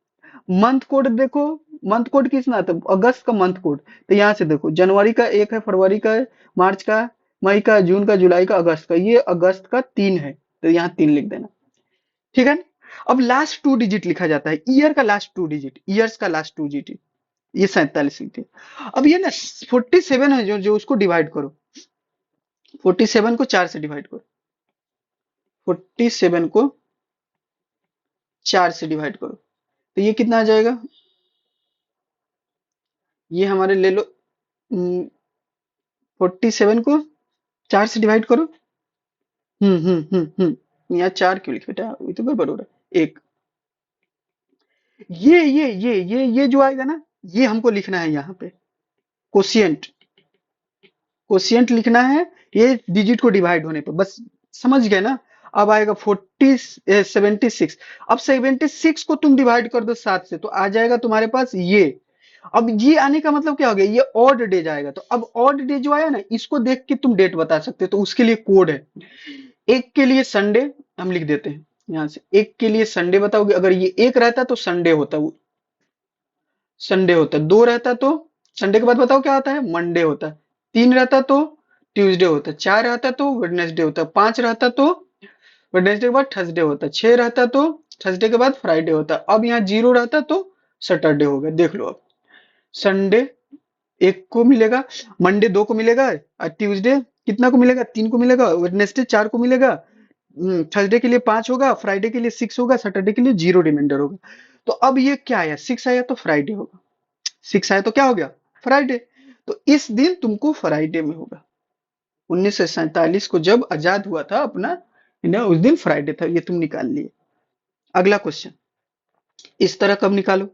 S1: मंथ कोड देखो, मंथ कोड किसना, तो अगस्त का मंथ कोड, तो यहाँ से देखो, जनवरी का एक है, फरवरी का है, मार्च का, मई का, जून का, जुलाई का, अगस्त का, ये अगस्त का 3 है, तो यहाँ 3 लिख देना, ठीक है। अब लास्ट 2 डिजिट लिखा जाता है, ईयर का लास्ट 2 डिजिट, ईयर्स का लास्ट 2 डिजिट, ये 47 लिखते हैं। अब ये ना 47 है, जो जो उसको डिवाइड करो, 47 को 4 से डिवाइड करो, 47 को 4 से डिवाइड करो, तो ये कितना आ जाएगा, ये हमारे ले लो, 47 को 4 से डिवाइड करो, यहाँ 4 क्यों लिखे बेटा, ये तो गड़बड़ हो रहा है, एक, ये जो आएगा ना, ये हमको लिखना है यहाँ पे, कोशिएंट, कोशिएंट लिखना है, ये डिजिट को डिवाइड होने पे, बस समझ गए ना। अब आएगा 76, अब 76 को तुम डिवाइड कर दो 7 से, तो आ जाएगा तुम्हारे पास ये। अब ये आने का मतलब क्या हो गया, ये ऑड डे जाएगा, तो अब ऑड डे जो आया ना, इसको देख के तुम डेट बता सकते हो, तो उसके लिए कोड है, एक के लिए संडे हम लिख देते हैं, यहाँ से एक के लिए संडे बताओगे, अगर ये एक रहता तो संडे होता, संडे होता, दो रहता तो संडे के बाद बताओ क्या आता है, मंडे होता, 3 रहता तो ट्यूसडे होता, 4 रहता तो वेडनेसडे होता, 5 रहता तो वेडनेसडे के बाद थर्सडे होता, 6 रहता तो थर्सडे के बाद फ्राइडे होता। अब यहाँ 0 रहता तो सैटरडे हो गया। देख लो अब, संडे एक को मिलेगा, मंडे दो को मिलेगा, और ट्यूसडे कितना को मिलेगा, 3 को मिलेगा, वेडनेसडे 4 को मिलेगा, थर्सडे के लिए 5 होगा, फ्राइडे के लिए 6 होगा, सैटरडे के लिए 0 रिमाइंडर होगा। तो अब ये क्या आया, 6 आया तो फ्राइडे होगा, 6 आया तो क्या हो गया, फ्राइडे। तो इस दिन तुमको फ्राइडे में होगा। 1947 को जब आजाद हुआ था अपना इंडिया, उस दिन फ्राइडे था, ये तुम निकाल लिए। अगला क्वेश्चन इस तरह कब निकालो,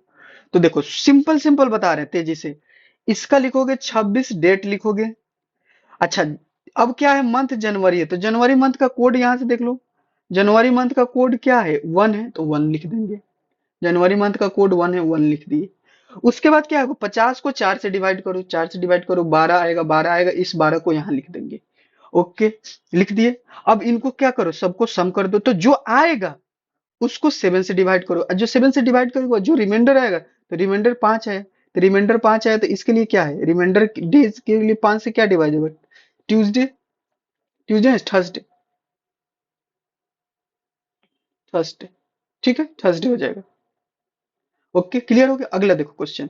S1: तो देखो सिंपल सिंपल बता रहे हैं तेजी से। इसका लिखोगे 26, डेट लिखोगे। अच्छा, अब क्या है, मंथ जनवरी है तो जनवरी मंथ का कोड यहां से देख लो। जनवरी मंथ का कोड क्या है, 1 है तो 1 लिख देंगे। जनवरी मंथ का कोड 1 है, 1 लिख दिए। उसके बाद क्या है, 50 को 4 से डिवाइड करो, 4 से डिवाइड करो, 12 आएगा, 12 आएगा, इस 12 को यहाँ लिख देंगे। ओके, लिख दिए। अब इनको क्या करो, सबको सम कर दो, तो जो आएगा उसको 7 से डिवाइड करो, और जो 7 से डिवाइड करोगे जो रिमाइंडर आएगा, तो रिमाइंडर 5 आया, तो रिमाइंडर 5 आया, तो इसके लिए क्या है, रिमाइंडर डेज के लिए 5 से क्या डिवाइड होगा, ट्यूसडे, ट्यूसडे थर्सडे, थर्सडे, ठीक है, थर्सडे हो जाएगा। ओके, क्लियर हो गया। अगला देखो क्वेश्चन,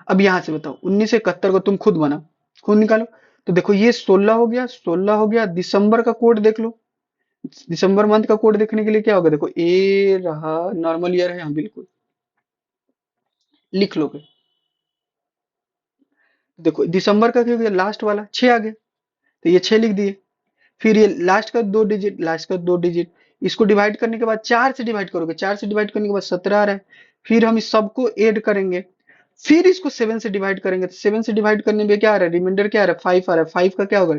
S1: अब यहां से बताओ 1971 को तुम खुद बनाओ, खुद निकालो। तो देखो ये 16 हो गया, 16 हो गया, दिसंबर का कोड देख लो। दिसंबर मंथ का कोड देखने के लिए क्या होगा, देखो ए रहा, नॉर्मल ईयर है, हाँ बिल्कुल लिख लोगे। देखो दिसंबर का क्या हो गया, लास्ट वाला 6 आ गया, तो ये 6 लिख दिए। फिर ये लास्ट का 2 डिजिट, लास्ट का 2 डिजिट, इसको डिवाइड करने के बाद 4 से डिवाइड करोगे, 4 से डिवाइड करने के बाद 17 आ रहा है। फिर हम इस सबको ऐड करेंगे, फिर इसको 7 से डिवाइड करेंगे, तो 7 से डिवाइड करने में क्या आ रहा है, रिमाइंडर क्या आ रहा है, 5 आ रहा है, 5 का क्या होगा,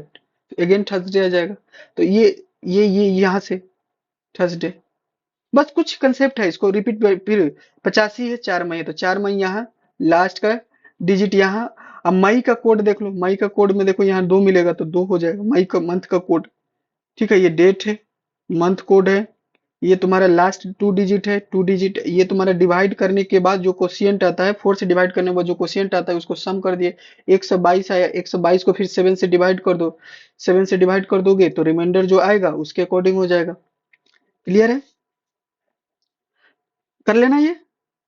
S1: अगेन थर्सडे आ जाएगा। तो ये यहाँ से थर्सडे, बस कुछ कंसेप्ट है, इसको रिपीट। फिर 85 है, 4 मई है, तो 4 मई यहाँ, लास्ट का डिजिट यहाँ। अब मई का कोड देख लो, मई का कोड में देखो यहाँ 2 मिलेगा तो 2 हो जाएगा, मई का मंथ का कोड। ठीक है, ये डेट है, मंथ कोड है, ये तुम्हारा लास्ट 2 डिजिट है, 2 डिजिट। ये तुम्हारा डिवाइड करने के बाद जो क्वोशिएंट आता है, 4 से डिवाइड करने के बाद जो क्वोशिएंट आता है उसको सम कर दिए, 122 आया, 122 को फिर 7 से डिवाइड कर दो, 7 से डिवाइड कर दोगे तो रिमाइंडर जो आएगा उसके अकॉर्डिंग हो जाएगा। क्लियर है, कर लेना ये,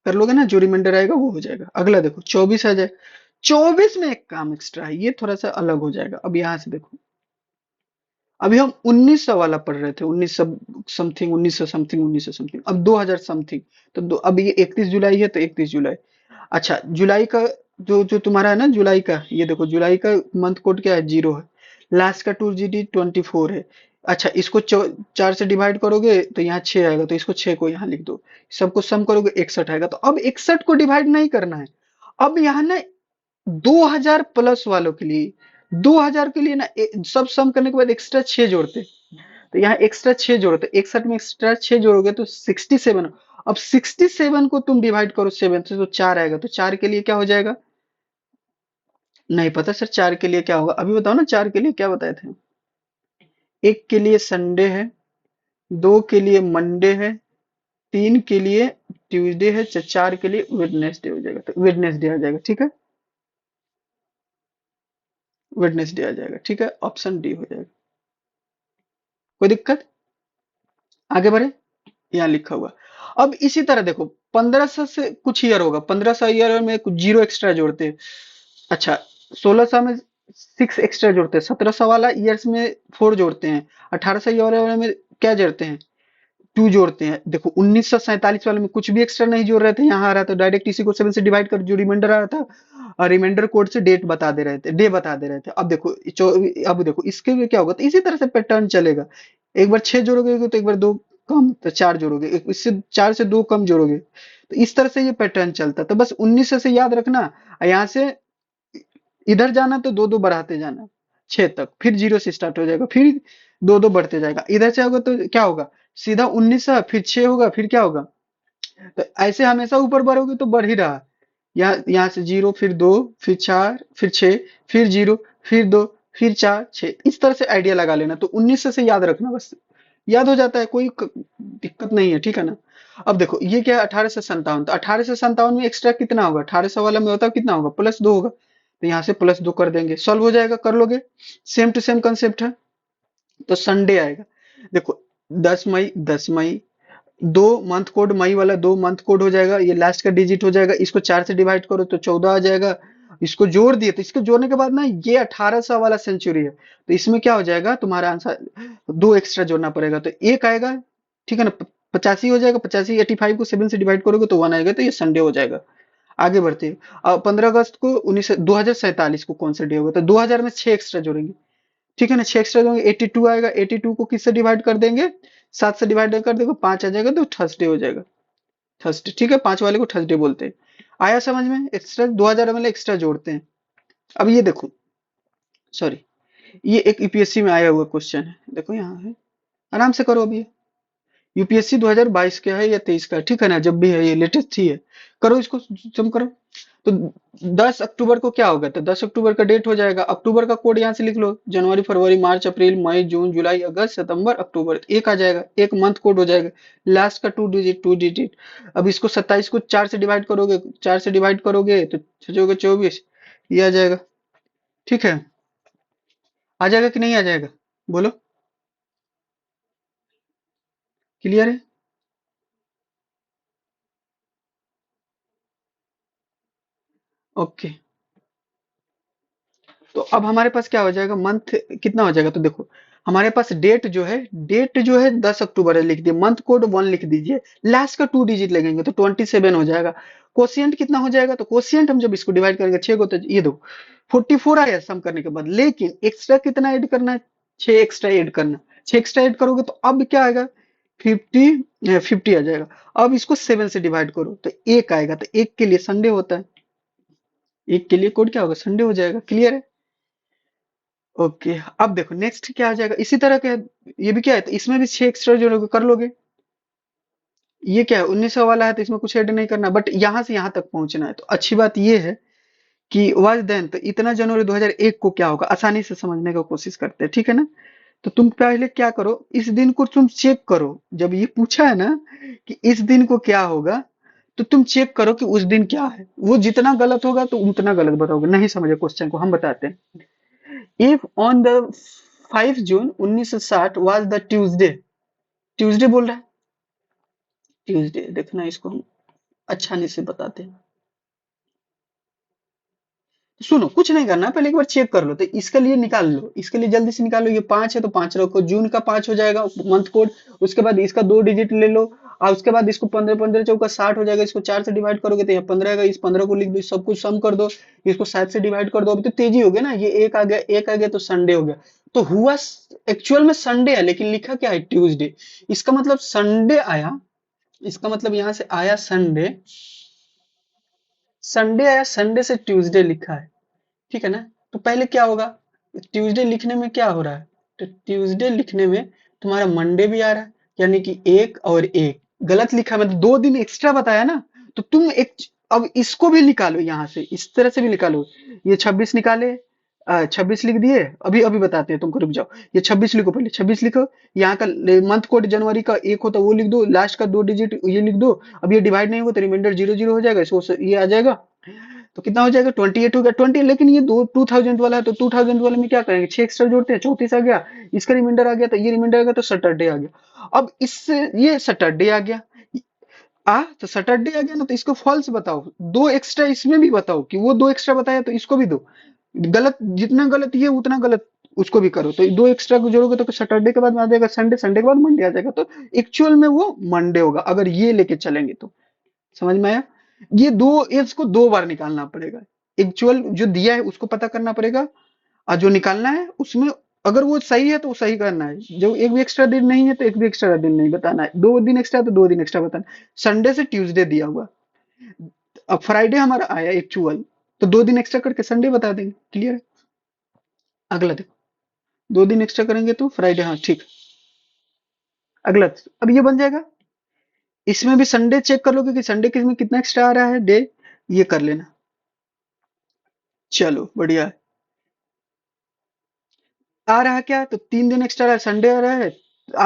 S1: कर लोगे ना, जो रिमाइंडर आएगा वो हो जाएगा। अगला देखो 24 आ जाए, 24 में एक काम एक्स्ट्रा है, ये थोड़ा सा अलग हो जाएगा। अब यहाँ से देखो, अभी हम 1900 वाला पढ़ रहे थे, 1900 समथिंग, 1900 समथिंग, 1900 समथिंग, अब 2000 समथिंग। तो अब ये 31 जुलाई है तो 31 जुलाई। अच्छा, जुलाई का जो जो तुम्हारा है ना, जुलाई का, ये देखो जुलाई का मंथ कोड क्या है, 0 है, लास्ट का 2 डिजिट 24 है। अच्छा, इसको 4 से डिवाइड करोगे तो यहाँ 6 आएगा, तो इसको 6 को यहाँ लिख दो, सबको सम करोगे 61 आएगा। तो अब 61 को डिवाइड नहीं करना है, अब यहाँ ना 2000 प्लस वालों के लिए, 2000 के लिए ना सब सम करने के बाद एक्स्ट्रा 6 जोड़ते, तो यहाँ एक्स्ट्रा 6 जोड़ते, 61 में एक्स्ट्रा 6 जोड़ोगे तो 67। अब 67 को तुम डिवाइड करो 7 से तो 4 आएगा, तो 4 के लिए क्या हो जाएगा, नहीं पता सर 4 के लिए क्या होगा, अभी बताओ ना, 4 के लिए क्या बताए थे। एक के लिए संडे है, 2 के लिए मंडे है, 3 के लिए ट्यूसडे है, 4 के लिए वेडनेसडे हो जाएगा, तो वेडनेसडे आ जाएगा, ठीक है, वेडनेसडे आ जाएगा, ठीक है, ऑप्शन डी हो जाएगा। कोई दिक्कत, आगे बढ़े, यहाँ लिखा हुआ। अब इसी तरह देखो 1500 से कुछ ईयर होगा, 1500 ईयर में कुछ जीरो एक्स्ट्रा जोड़ते हैं। अच्छा, 1600 में 6 एक्स्ट्रा जोड़ते हैं, 1700 वाला ईयर्स में 4 जोड़ते हैं, 1800 ईयर में क्या जोड़ते हैं, 2 जोड़ते हैं। देखो 1947 वाले में कुछ भी एक्स्ट्रा नहीं जोड़ रहे थे, यहाँ आ रहा था डायरेक्ट, इसी को 7 से डिवाइड कर जो रिमाइंडर आ रहा था, और रिमाइंडर कोड से डेट बता दे रहे थे, डे बता दे रहे थे। अब देखो अब देखो इसके लिए क्या होगा, तो इसी तरह से पैटर्न चलेगा। एक बार 6 जोड़ोगे तो एक बार 2 कम, तो 4 जोड़ोगे, इससे 4 से 2 कम जोड़ोगे, तो इस तरह से ये पैटर्न चलता है। तो बस 1900 से याद रखना, और यहाँ से इधर जाना तो 2 2 बढ़ाते जाना 6 तक, फिर 0 से स्टार्ट हो जाएगा, फिर 2 2 बढ़ते जाएगा, इधर से होगा तो क्या होगा, सीधा 1900, फिर 6 होगा, फिर क्या होगा, तो ऐसे हमेशा ऊपर बढ़ोगे तो बढ़ ही रहा। यहाँ यहाँ से 0, फिर 2, फिर 4, फिर 6, फिर 0, फिर 2, फिर 4 6, इस तरह से आइडिया लगा लेना। तो 1900 से याद रखना, बस याद हो जाता है, कोई दिक्कत नहीं है, ठीक है ना। अब देखो ये क्या है, 1857, तो 1857 में एक्स्ट्रा कितना होगा, 1800 वाला में होता है कितना होगा, +2 होगा, तो यहाँ से +2 कर देंगे, सॉल्व हो जाएगा, कर लोगे। सेम टू सेम कंसेप्ट है। तो संडे आएगा। देखो 10 मई, 10 मई, दो मंथ कोड मई वाला, दो मंथ कोड हो जाएगा, ये लास्ट का डिजिट हो जाएगा, इसको 4 से डिवाइड करो तो 14 आ जाएगा। इसको जोड़ दिए तो इसको जोड़ने के बाद ना ये 1800 वाला सेंचुरी है, तो इसमें क्या हो जाएगा तुम्हारा आंसर, दो एक्स्ट्रा जोड़ना पड़ेगा तो एक आएगा। ठीक है ना, 85 हो जाएगा, 85 85 को 7 से डिवाइड करोगे तो 1 आएगा, तो ये संडे हो जाएगा। आगे बढ़ते हैं। 15 अगस्त को 2047 को कौन सा डे होगा, तो 2000 में 6 एक्स्ट्रा जोड़ेंगे। ठीक है ना, 6 एक्स्ट्रा जोड़ेंगे, 82 आएगा, 82 को किससे डिवाइड कर देंगे, 7 से डिवाइड कर देंगे, 5 आ जाएगा तो थर्सडे हो जाएगा। थर्सडे, ठीक है, 5 वाले को थर्सडे बोलते हैं। आया समझ में, एक्स्ट्रा 2000 वाले एक्स्ट्रा जोड़ते हैं। अब ये देखो, सॉरी, ये एक यूपीएससी में आया हुआ क्वेश्चन है, देखो यहाँ है, आराम से करो अभी। यूपीएससी 2022 का है या 23 का है, ठीक है ना, जब भी है, ये लेटेस्ट ही है। करो इसको, तुम करो। तो 10 अक्टूबर को क्या होगा, तो 10 अक्टूबर का डेट हो जाएगा। अक्टूबर का कोड यहाँ से लिख लो, जनवरी, फरवरी, मार्च, अप्रैल, मई, जून, जुलाई, अगस्त, सितंबर, अक्टूबर, एक आ जाएगा, एक मंथ कोड हो जाएगा। लास्ट का 2 डिजिट। अब इसको 27 को 4 से डिवाइड करोगे, 4 से डिवाइड करोगे तो 6 24, ये आ जाएगा। ठीक है, आ जाएगा कि नहीं आ जाएगा, बोलो, क्लियर है। ओके, तो अब हमारे पास क्या हो जाएगा, मंथ कितना हो जाएगा, तो देखो हमारे पास डेट जो है 10 अक्टूबर है, लिख दिए, मंथ कोड 1 लिख दीजिए, लास्ट का 2 डिजिट लगेंगे तो 27 हो जाएगा। कोशिएंट कितना हो जाएगा, तो कोशिएंट हम जब इसको डिवाइड करेंगे 6 को, तो ये दो 44 आया सम करने के बाद, लेकिन एक्स्ट्रा कितना ऐड करना है, 6 एक्स्ट्रा ऐड करना, 6 एक्स्ट्रा ऐड करोगे तो अब क्या आएगा, 50 आ जाएगा। अब इसको 7 से डिवाइड करो तो एक आएगा, तो एक के लिए संडे होता है, एक के लिए कोड क्या होगा, संडे हो जाएगा, क्लियर है। ओके, अब देखो नेक्स्ट क्या आ जाएगा, इसी तरह का है, ये भी क्या है, तो इसमें भी 6 एक्स्ट्रा जोड़ोगे, कर लोगे। ये क्या है, 1900 वाला है, तो इसमें कुछ ऐड नहीं करना, बट यहाँ से यहाँ तक पहुंचना है। तो अच्छी बात ये है कि वाज देन, तो इतना जनवरी 2001 को क्या होगा, आसानी से समझने का कोशिश करते हैं, ठीक है ना। तो तुम पहले क्या करो, इस दिन को तुम चेक करो, जब ये पूछा है ना कि इस दिन को क्या होगा, तो तुम चेक करो कि उस दिन क्या है, वो जितना गलत होगा तो उतना गलत बताओगे, नहीं समझे क्वेश्चन को, हम बताते हैं। If on the 5 June 1960 was the Tuesday, Tuesday बोल रहा है, ट्यूसडे देखना, इसको हम आसानी से बताते हैं। सुनो, कुछ नहीं करना, पहले एक बार चेक कर लो, तो इसके लिए निकाल लो, इसके लिए जल्दी से निकालो, ये 5 है तो 5 रखो, जून का 5 हो जाएगा मंथ कोड, उसके बाद इसका 2 डिजिट ले लो, और उसके बाद इसको 15 15 चौका 60 हो जाएगा, इसको 4 से डिवाइड करोगे तो यहाँ 15 आएगा, इस 15 को लिख दो, सब कुछ सम कर दो, इसको 7 से डिवाइड कर दो, अभी तो तेजी हो गया ना, ये एक आ गया, एक आ गया तो संडे हो गया। तो हुआ एक्चुअल में संडे है, लेकिन लिखा क्या है, ट्यूसडे। इसका मतलब संडे आया, इसका मतलब यहाँ से आया संडे, संडे आया, संडे से ट्यूसडे लिखा है, ठीक है ना। तो पहले क्या होगा, ट्यूसडे लिखने में क्या हो रहा है, तो ट्यूसडे लिखने में तुम्हारा मंडे भी आ रहा है, यानी कि एक और एक गलत लिखा, मतलब 2 दिन एक्स्ट्रा बताया ना, तो तुम एक, अब इसको भी निकालो, यहाँ से इस तरह से भी निकालो, ये 26 निकाले, 26 लिख दिए, अभी अभी बताते हैं तुमको, रुक जाओ, ये 26 लिखो, पहले 26 लिखो, यहाँ का मंथ कोड जनवरी का एक होता है वो लिख दो, लास्ट का 2 डिजिट ये लिख दो, अब ये डिवाइड नहीं होगा तो रिमाइंडर 0 0 हो जाएगा, इसको ये आ जाएगा, तो कितना हो जाएगा, 28 हो गया, 20, लेकिन ये दो 2000 वाला है, तो 2000 वाले में क्या करेंगे, 6 एक्स्ट्रा जोड़ते हैं, 34 आ गया, इसका रिमाइंडर आ गया, तो ये रिमाइंडर आ गया, तो सैटरडे आ गया। अब इससे ये सैटरडे आ गया, तो सैटरडे आ गया ना, तो इसको फॉल्स बताओ, दो एक्स्ट्रा इसमें भी बताओ कि वो दो एक्स्ट्रा बताया, तो इसको भी दो, गलत जितना गलत ये उतना गलत उसको भी करो, तो दो एक्स्ट्रा को जोड़ोगे तो सैटरडे के बाद में आ जाएगा संडे, संडे के बाद मंडे आ जाएगा, तो एक्चुअल में वो मंडे होगा, अगर ये लेके चलेंगे तो। समझ में आया, ये दो एज को 2 बार निकालना पड़ेगा, एक्चुअल जो दिया है उसको पता करना पड़ेगा, और जो निकालना है उसमें अगर वो सही है तो वो सही करना है, जो एक भी एक्स्ट्रा दिन नहीं है तो एक भी एक्स्ट्रा दिन नहीं बताना है, 2 दिन एक्स्ट्रा तो 2 दिन एक्स्ट्रा बताना है। संडे से ट्यूसडे दिया हुआ, अब फ्राइडे हमारा आया एक्चुअल, तो 2 दिन एक्स्ट्रा करके संडे बता देंगे, क्लियर है। अगला देखो, 2 दिन एक्स्ट्रा करेंगे तो फ्राइडे, हाँ ठीक। अगला, अब ये बन जाएगा, इसमें भी संडे चेक कर लोगे कि संडे के इसमें कितना एक्स्ट्रा आ रहा है डे, ये कर लेना। चलो बढ़िया है, आ रहा है क्या, तो 3 दिन एक्स्ट्रा आ रहा है, संडे आ रहा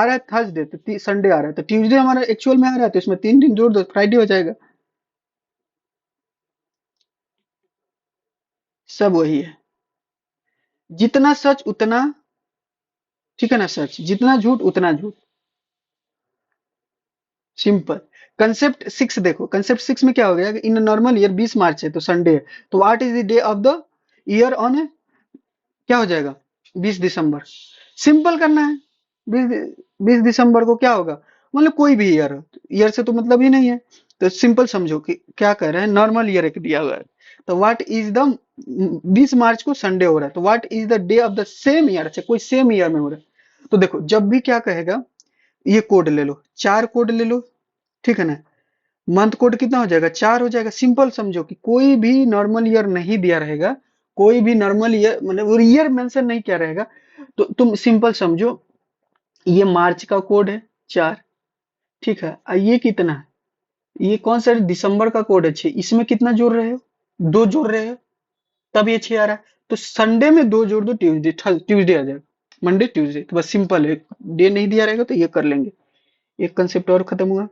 S1: है थर्सडे, तो संडे आ रहा है, तो ट्यूसडे हमारा एक्चुअल में आ रहा है, तो इसमें 3 दिन जोड़ दो, फ्राइडे हो जाएगा। सब वही है। जितना सच उतना, ठीक है ना, सच, जितना झूठ उतना झूठ। सिंपल। कंसेप्ट 6 देखो, कंसेप्ट 6 में क्या हो गया, इन नॉर्मल ईयर 20 मार्च है तो संडे है, तो what is the day of the year on, क्या हो जाएगा, 20 दिसंबर। सिंपल करना है। 20 दिसंबर को क्या होगा, मतलब कोई भी ईयर हो, ईयर से तो मतलब ही नहीं है। तो सिंपल समझो कि क्या कह रहे हैं, नॉर्मल ईयर एक दिया हुआ है, तो व्हाट इज द 20 मार्च को संडे हो रहा है, तो what is the day of the same year, अच्छा कोई सेम ईयर में हो रहा है, तो देखो जब भी क्या कहेगा, ये कोड ले लो, 4 कोड ले लो, ठीक है ना। मंथ कोड कितना हो जाएगा, 4 हो जाएगा। सिंपल समझो कि कोई भी नॉर्मल ईयर नहीं दिया रहेगा, कोई भी नॉर्मल ईयर मतलब वो ईयर मेंशन नहीं किया रहेगा, तो तुम सिंपल समझो, ये मार्च का कोड है 4, ठीक है, और ये कितना है, ये कौन सा है? दिसंबर का कोड है 6, इसमें कितना जोड़ रहे हो, 2 जोड़ रहे हो, तब ये 6 आ रहा है। तो संडे में 2 जोड़ दो, ट्यूसडे, ट्यूसडे आ जाएगा, मंडे ट्यूसडे, तो बस सिंपल है। डे नहीं दिया रहेगा तो ये कर लेंगे, एक कंसेप्ट और खत्म हुआ।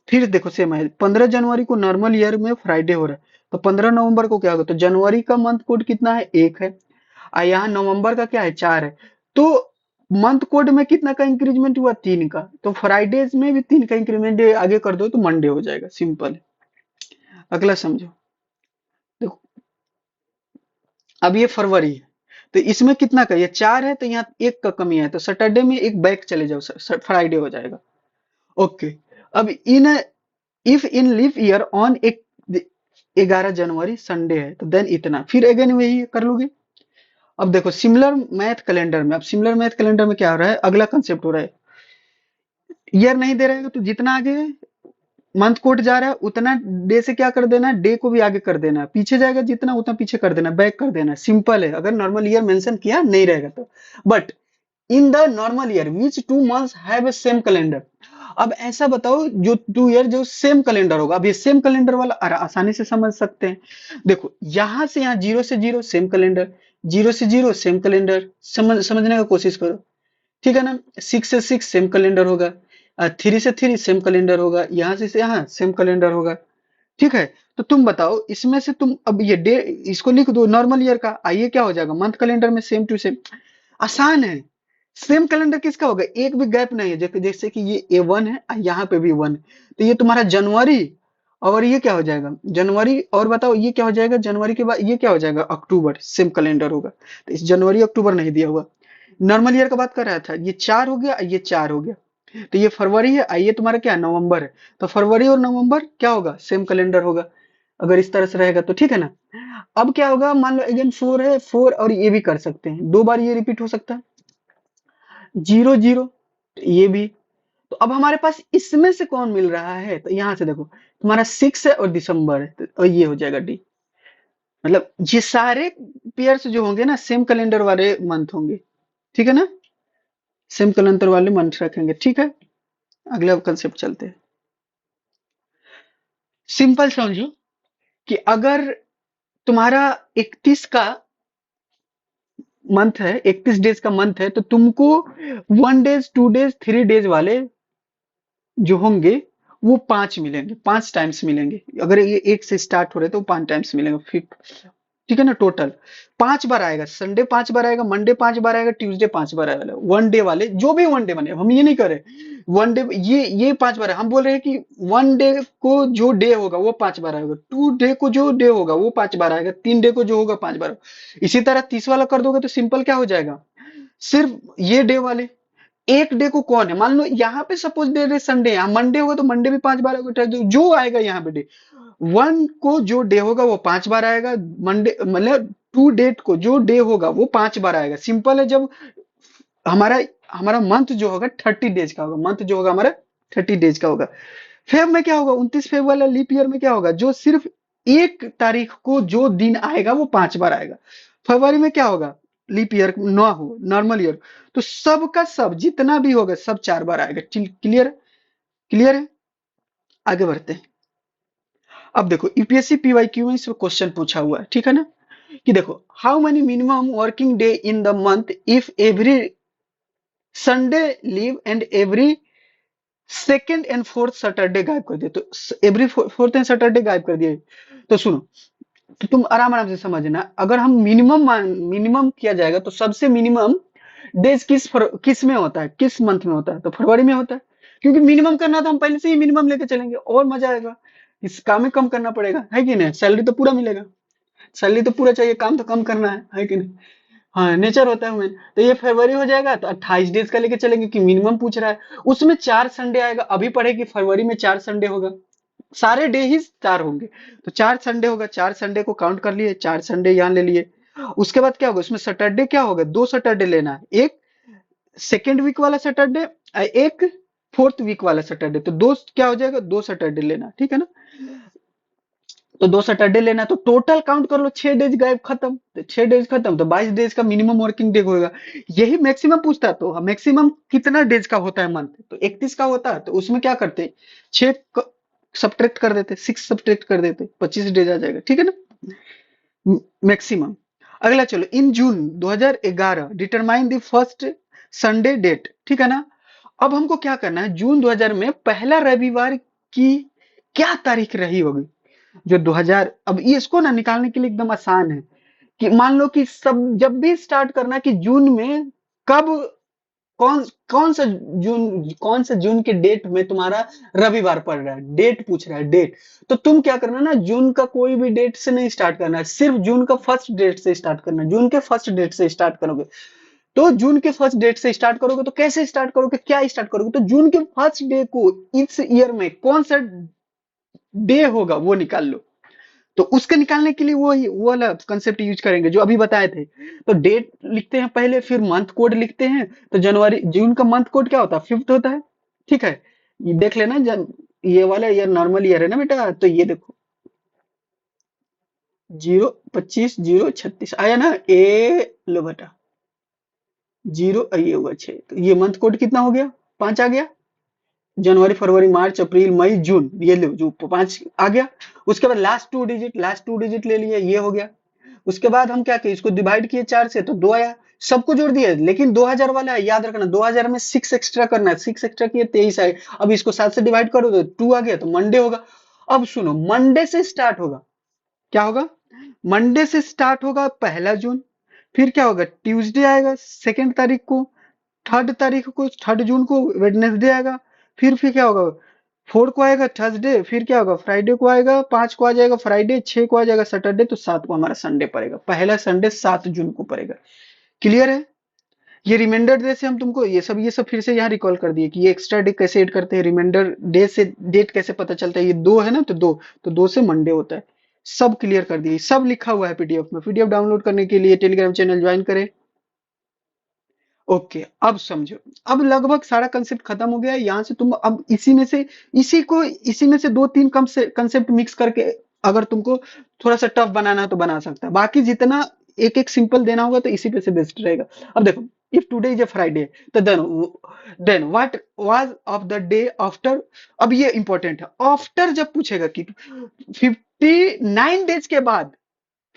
S1: फिर देखो सेम है, 15 जनवरी को नॉर्मल ईयर में फ्राइडे हो रहा है, तो 15 नवंबर को क्या होगा, तो जनवरी का मंथ कोड कितना है, 1 है, और यहाँ नवंबर का क्या है, 4 है, तो मंथ कोड में कितना का इंक्रीजमेंट हुआ, 3 का, तो फ्राइडेज में भी 3 का इंक्रीमेंट आगे कर दो तो मंडे हो जाएगा, सिंपल है। अगला समझो, देखो अब ये फरवरी है, तो इसमें कितना का, ये 4 है तो यहाँ 1 का कमी है, तो सैटरडे में एक बैक चले जाओ, फ्राइडे हो जाएगा। ओके, अब in, if in leap year on एक 11 जनवरी संडे है, तो देन इतना, फिर अगेन वही कर लोगे। अब देखो सिमिलर मैथ कैलेंडर में, अब सिमिलर मैथ कैलेंडर में क्या हो रहा है, अगला कंसेप्ट हो रहा है, ईयर नहीं दे रहेगा तो जितना आगे मंथ कोड जा रहा है उतना डे से क्या कर देना है, डे को भी आगे कर देना है, पीछे जाएगा जितना उतना पीछे कर देना, बैक कर देना, सिंपल है, अगर नॉर्मल ईयर मेंशन किया नहीं रहेगा तो। But in the normal year which 2 months have a same calendar, अब ऐसा बताओ जो 2 ईयर जो सेम कैलेंडर होगा, अब ये सेम कैलेंडर वाला आसानी से समझ सकते हैं। देखो यहां से यहाँ 0 से 0 सेम कैलेंडर, 0 से 0 सेम कैलेंडर, समझने का कोशिश करो, ठीक है ना। 6 से 6 सेम कैलेंडर होगा, 3 से 3 सेम कैलेंडर होगा, यहाँ से यहाँ सेम कैलेंडर होगा, ठीक है। तो तुम बताओ इसमें से तुम अब ये डे इसको लिख दो नॉर्मल ईयर का, आइए क्या हो जाएगा, मंथ कैलेंडर में सेम टू सेम, आसान है। सेम कैलेंडर किसका होगा, एक भी गैप नहीं है, जैसे कि ये A1 है, यहाँ पे भी 1 है, तो ये तुम्हारा जनवरी, और ये क्या हो जाएगा जनवरी, और बताओ ये क्या हो जाएगा, जनवरी के बाद ये क्या हो जाएगा, अक्टूबर, सेम कैलेंडर होगा, तो इस जनवरी अक्टूबर नहीं दिया हुआ। नॉर्मल ईयर का बात कर रहा था, ये 4 हो गया, ये 4 हो गया, तो ये फरवरी है, ये तुम्हारा क्या नवंबर है, तो फरवरी और नवंबर क्या होगा, सेम कैलेंडर होगा, अगर इस तरह से रहेगा तो, ठीक है ना। अब क्या होगा, मान लो अगेन 4 है, 4 और ये भी कर सकते हैं, 2 बार ये रिपीट हो सकता है, 0 0, ये भी। तो अब हमारे पास इसमें से कौन मिल रहा है, तो यहां से देखो तुम्हारा 6 है और दिसंबर है, और ये हो जाएगा डी, मतलब ये सारे पेयर्स जो होंगे ना सेम कैलेंडर वाले मंथ होंगे, ठीक है ना, सेम कैलेंडर वाले मंथ रखेंगे, ठीक है। अगला कंसेप्ट चलते हैं। सिंपल समझो कि अगर तुम्हारा 31 का मंथ है, 31 डेज का मंथ है, तो तुमको 1 डेज, 2 डेज, 3 डेज वाले जो होंगे वो 5 मिलेंगे, 5 टाइम्स मिलेंगे, अगर ये 1 से स्टार्ट हो रहे तो 5 टाइम्स मिलेंगे, फिर ठीक है ना, टोटल 5 बार आएगा, संडे 5 बार आएगा, मंडे 5 बार आएगा, ट्यूसडे 5 बार आएगा, 1 डे वाले जो भी 1 डे बने, हम ये नहीं कर रहे 1 डे, ये 5 बार है, हम बोल रहे हैं कि 1 डे को जो डे होगा वो 5 बार आएगा, 2 डे को जो डे होगा वो 5 बार आएगा, 3 डे को जो होगा 5 बार, इसी तरह 30 वाला कर दोगे तो सिंपल क्या हो जाएगा, सिर्फ ये डे वाले, एक डे को कौन है, मान लो यहाँ पे सपोज डे संडे, यहाँ मंडे होगा तो मंडे भी 5 बार आएगा, जो आएगा यहाँ पे डे, 1 को जो डे होगा वो 5 बार आएगा, मंडे मतलब 2 डेट को जो डे होगा वो 5 बार आएगा, सिंपल है। जब हमारा हमारा मंथ जो होगा 30 डेज का होगा, मंथ जो होगा हमारा 30 डेज का होगा। फेब में क्या होगा, 29 फेब वाला लीप ईयर में क्या होगा, जो सिर्फ 1 तारीख को जो दिन आएगा वो 5 बार आएगा। फरवरी में क्या होगा, लीप ईयर ना हो, नॉर्मल ईयर, तो सब का सब जितना भी होगा सब 4 बार आएगा, क्लियर, क्लियर है। आगे बढ़ते हैं। अब देखो यूपीएससी पीवाईक्यू में इसमें क्वेश्चन पूछा हुआ है, ठीक है ना, कि देखो how many minimum working day in the month if every Sunday leave and every second and fourth Saturday गायब कर दिए, तो एवरी फोर्थ एंड सैटरडे गायब कर दिए, तो सुनो तो तुम आराम आराम से समझना, अगर हम मिनिमम किया जाएगा तो सबसे मिनिमम डेज किस में होता है, किस मंथ में होता है, तो फरवरी में होता है। क्योंकि मिनिमम करना तो हम पहले से ही मिनिमम लेके चलेंगे और मजा आएगा। इस काम में कम करना पड़ेगा, है कि नहीं? सैलरी तो पूरा मिलेगा, सैलरी तो पूरा चाहिए, काम तो कम करना है कि नहीं? हाँ, नेचर होता है मेन। तो ये फरवरी हो जाएगा, तो 28 डेज का लेके चलेंगे कि मिनिमम पूछ रहा है। उसमें 4 संडे आएगा, अभी पढ़े कि फरवरी में 4 संडे होगा, सारे डे ही 4 होंगे। तो 4 संडे होगा, 4 संडे को काउंट कर लिए, 4 संडे यहाँ ले लिए। उसके बाद क्या होगा, उसमें सैटरडे क्या होगा, 2 सैटरडे लेना है, एक सेकेंड वीक वाला सैटरडे, एक फोर्थ वीक वाला सैटरडे। तो दो क्या हो जाएगा, 2 सैटरडे लेना, ठीक है ना? तो 2 सैटरडे लेना, तो टोटल काउंट कर लो, 6 डेज गायब, खत्म। तो 6 डेज खत्म, तो 22 डेज का मिनिमम वर्किंग डे होगा। यही मैक्सिमम पूछता, तो मैक्सिमम कितना डेज का होता है मंथ, तो 31 का होता है। तो उसमें क्या करते, 6 सब्ट्रैक्ट कर देते, 6 सब्ट्रैक्ट कर देते, 25 डेज आ जाएगा, ठीक है ना? मैक्सिमम। अगला चलो, in June 2011 determine the first Sunday date, ठीक है ना? अब हमको क्या करना है, जून 2000 में पहला रविवार की क्या तारीख रही होगी, जो 2000, अब ये इसको ना निकालने के लिए एकदम आसान है। कि मान लो कि सब जब भी स्टार्ट करना कि जून में कब, कौन कौन सा जून के डेट में तुम्हारा रविवार पड़ रहा है, डेट पूछ रहा है, डेट। तो तुम क्या करना ना, जून का कोई भी डेट से नहीं स्टार्ट करना है, सिर्फ जून का फर्स्ट डेट से स्टार्ट करना है। जून के फर्स्ट डेट से स्टार्ट करोगे, तो जून के फर्स्ट डेट से स्टार्ट करोगे, तो कैसे स्टार्ट करोगे, क्या स्टार्ट करोगे, तो जून के फर्स्ट डे को इस ईयर में कौन सा डे होगा वो निकाल लो। तो उसके निकालने के लिए वो वाला कंसेप्ट यूज करेंगे जो अभी बताए थे। तो डेट लिखते हैं पहले, फिर मंथ कोड लिखते हैं। तो जनवरी जून का मंथ कोड क्या होता है, 5th होता है, ठीक है? ये देख लेना, ये वाला ईयर नॉर्मल ईयर है ना बेटा, तो ये देखो 0 25 0 36 आया ना, ए लो बेटा, 0 ये हुआ 6, तो ये मंथ कोड कितना हो गया, 5 आ गया। जनवरी फरवरी मार्च अप्रैल मई जून, ये लो जो 5 आ गया। उसके बाद लास्ट टू डिजिट ले लिए, ये हो गया। उसके बाद हम क्या किए, इसको डिवाइड किए 4 से, तो 2 आया। सबको जोड़ दिया, लेकिन 2000 वाला है, याद रखना 2000 में 6 एक्स्ट्रा करना है, 6 एक्स्ट्रा किए 23 आए। अब इसको 7 से डिवाइड करो तो 2 आ गया, तो मंडे होगा। अब सुनो, मंडे से स्टार्ट होगा, क्या होगा, मंडे से स्टार्ट होगा 1 जून। फिर क्या होगा, ट्यूसडे आएगा 2 तारीख को, 3 तारीख को, 3 जून को वेडनेसडे आएगा। फिर क्या होगा, 4 को आएगा थर्सडे, फिर क्या होगा, फ्राइडे को आएगा, 5 को आ जाएगा फ्राइडे, 6 को आ जाएगा सैटरडे, तो 7 को हमारा संडे पड़ेगा, पहला संडे 7 जून को पड़ेगा। क्लियर है? ये रिमाइंडर डे से हम तुमको ये सब फिर से यहाँ रिकॉल कर दिए कि ये एक्स्ट्रा डे कैसे ऐड करते हैं, रिमाइंडर डे से डेट कैसे पता चलता है। ये 2 है ना, तो 2 से मंडे होता है। सब क्लियर कर दिए, सब लिखा हुआ है पीडीएफ में। पीडीएफ डाउनलोड करने के लिए टेलीग्राम चैनल ज्वाइन करें। ओके, अब समझो, अब लगभग सारा कंसेप्ट खत्म हो गया है। यहाँ से तुम अब इसी में से 2 3 कम से कंसेप्ट मिक्स करके अगर तुमको थोड़ा सा टफ बनाना है तो बना सकता है। बाकी जितना एक एक सिंपल देना होगा तो इसी पे से बेस्ट रहेगा। अब देखो, if today is a Friday, तो then what was of the day after. अब ये इंपॉर्टेंट है, आफ्टर जब पूछेगा कि 59 डेज के बाद,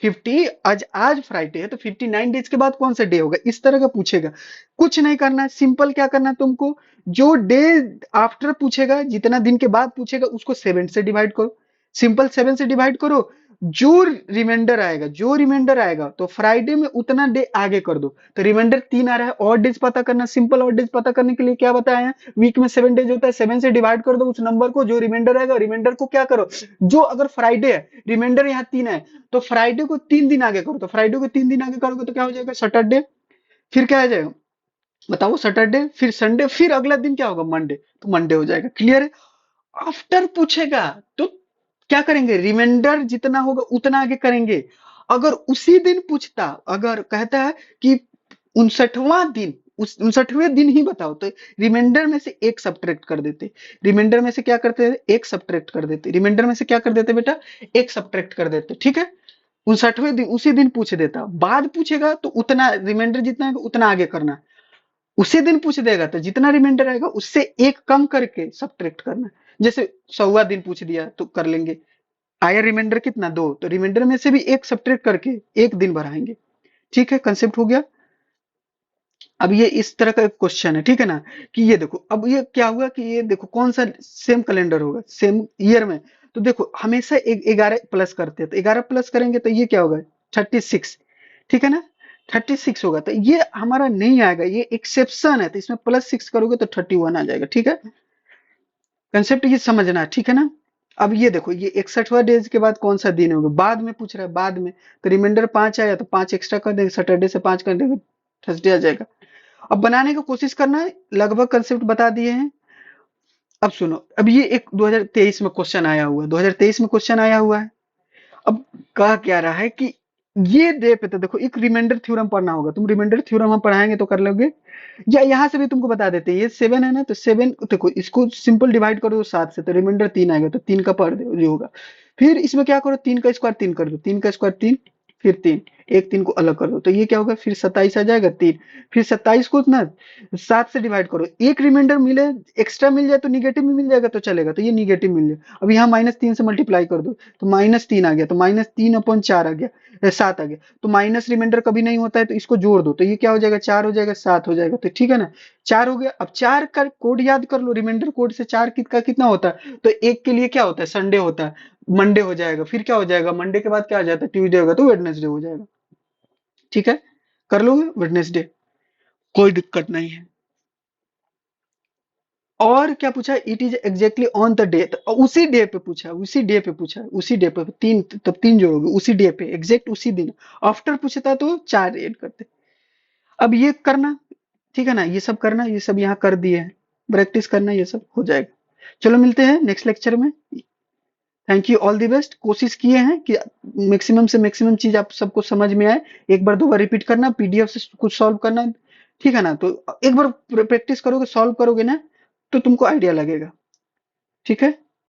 S1: 50, आज फ्राइडे है तो 59 डेज के बाद कौन सा डे होगा, इस तरह का पूछेगा। कुछ नहीं करना है, सिंपल क्या करना है तुमको, जो डे आफ्टर पूछेगा, जितना दिन के बाद पूछेगा, उसको 7 से डिवाइड करो। सिंपल 7 से डिवाइड करो। जो रिमाइंडर आएगा तो फ्राइडे में उतना डे आगे कर दो। तो रिमाइंडर 3 आ रहा है, और डेज पता करना, सिंपल और डेज पता करने के लिए क्या बताया है, वीक में 7 डेज होता है, 7 से डिवाइड कर दो उस नंबर को, जो रिमाइंडर आएगा, रिमाइंडर को क्या करो, जो अगर फ्राइडे है, रिमाइंडर यहाँ 3 है, तो फ्राइडे को 3 दिन आगे करो। तो फ्राइडे को 3 दिन आगे करोगे तो क्या हो जाएगा, सैटरडे। फिर क्या आ जाएगा, बताओ, सैटरडे, फिर संडे, फिर अगला दिन क्या होगा, मंडे, तो मंडे हो जाएगा। क्लियर है? आफ्टर पूछेगा तो क्या करेंगे, रिमाइंडर जितना होगा उतना आगे करेंगे। अगर उसी दिन पूछता, अगर कहता है कि 59वां दिन, उस 59वें दिन ही बताओ, तो रिमाइंडर में से एक सब्ट्रैक्ट कर देते। रिमाइंडर में से क्या करते हैं, एक सब्ट्रैक्ट कर देते। रिमाइंडर में से क्या कर देते बेटा, एक सब्ट्रैक्ट कर देते, ठीक है? 59वें दिन उसी दिन पूछ देता। बाद पूछेगा तो उतना रिमाइंडर जितना है उतना आगे करना। उसी दिन पूछ देगा तो जितना रिमाइंडर आएगा उससे एक कम करके सब्ट्रैक्ट करना। जैसे 100वां दिन पूछ दिया तो कर लेंगे, आया रिमाइंडर कितना, 2, तो रिमाइंडर में से भी एक सब्ट्रैक्ट करके एक दिन बढ़ाएंगे। ठीक है, कंसेप्ट हो गया। अब ये इस तरह का क्वेश्चन है, ठीक है ना? कि ये देखो, अब ये क्या हुआ कि ये देखो कौन सा सेम कैलेंडर होगा, सेम ईयर में। तो देखो हमेशा एक 11 प्लस करते हैं, तो 11 प्लस करेंगे तो ये क्या होगा 36, ठीक है ना, 36 होगा। तो ये हमारा नहीं आएगा, ये एक्सेप्शन है, तो इसमें +6 करोगे तो 31 आ जाएगा, ठीक है। कंसेप्ट ये समझना है, ठीक है ना। अब ये देखो ये 61वां डेज के बाद कौन सा दिन होगा, बाद में पूछ रहा है, बाद में, तो रिमाइंडर 5 आया तो 5 एक्स्ट्रा कर देंगे, सैटरडे से 5 कर देंगे, थर्सडे आ जाएगा। अब बनाने की कोशिश करना है, लगभग कंसेप्ट बता दिए हैं। अब सुनो, अब ये एक 2023 में क्वेश्चन आया हुआ है, 2023 में क्वेश्चन आया हुआ है। अब कह क्या रहा है कि ये डे पे, तो देखो एक रिमाइंडर थ्योरम पढ़ना होगा, तुम रिमाइंडर थ्योरम हम पढ़ाएंगे तो कर लोगे, या यहाँ से भी तुमको बता देते हैं, ये 7 है ना, तो 7 देखो इसको सिंपल डिवाइड करो 7 से, तो रिमाइंडर 3 आएगा, तो 3 का पढ़ दो जो होगा। फिर इसमें क्या करो, 3 का स्क्वायर 3 कर दो, 3 का स्क्वायर 3, फिर 3, एक 3 को अलग कर दो, तो ये क्या होगा, फिर 27 आ जाएगा 3, फिर 27 को ना 7 से डिवाइड करो, एक रिमाइंडर मिले, एक्स्ट्रा मिल जाए तो निगेटिव में मिल जाएगा तो चलेगा, तो ये निगेटिव मिल जाए। अब यहाँ -3 से मल्टीप्लाई कर दो, तो -3 आ गया, तो -3/4 आ गया, 7 आ गया। तो माइनस रिमाइंडर कभी नहीं होता है, तो इसको जोड़ दो, तो ये क्या हो जाएगा 4 हो जाएगा, 7 हो जाएगा, तो ठीक है ना, 4 हो गया। अब 4 का कोड याद कर लो, रिमाइंडर कोड से 4 का कितना होता है, तो एक के लिए क्या होता है, संडे होता है, मंडे हो जाएगा, फिर क्या हो जाएगा, मंडे के बाद क्या आ जाता है, ट्यूसडे होगा, तो वेडनेसडे हो जाएगा, ठीक है, कर लोगे वेडनेसडे, कोई दिक्कत नहीं है। और क्या पूछा, it is exactly on the day, उसी डे पे पूछा, उसी डे पे पूछा, उसी डे पे, तीन, तब 3 जोड़ोगे, उसी डे पे, एग्जैक्ट उसी दिन। आफ्टर पूछता तो 4 ऐड करते। अब ये करना, ठीक है ना, ये सब करना, ये सब यहाँ कर दिए हैं, प्रैक्टिस करना, ये सब हो जाएगा। चलो मिलते हैं नेक्स्ट लेक्चर में। Thank you, all the best. कोशिश किए हैं कि मैक्सिमम से मैक्सिमम चीज आप सबको समझ में आए, एक बार 2 बार रिपीट करना, पीडीएफ से कुछ सॉल्व करना, ठीक है ना, तो एक बार प्रैक्टिस करोगे, सॉल्व करोगे ना, तो तुमको आइडिया लगेगा, ठीक है।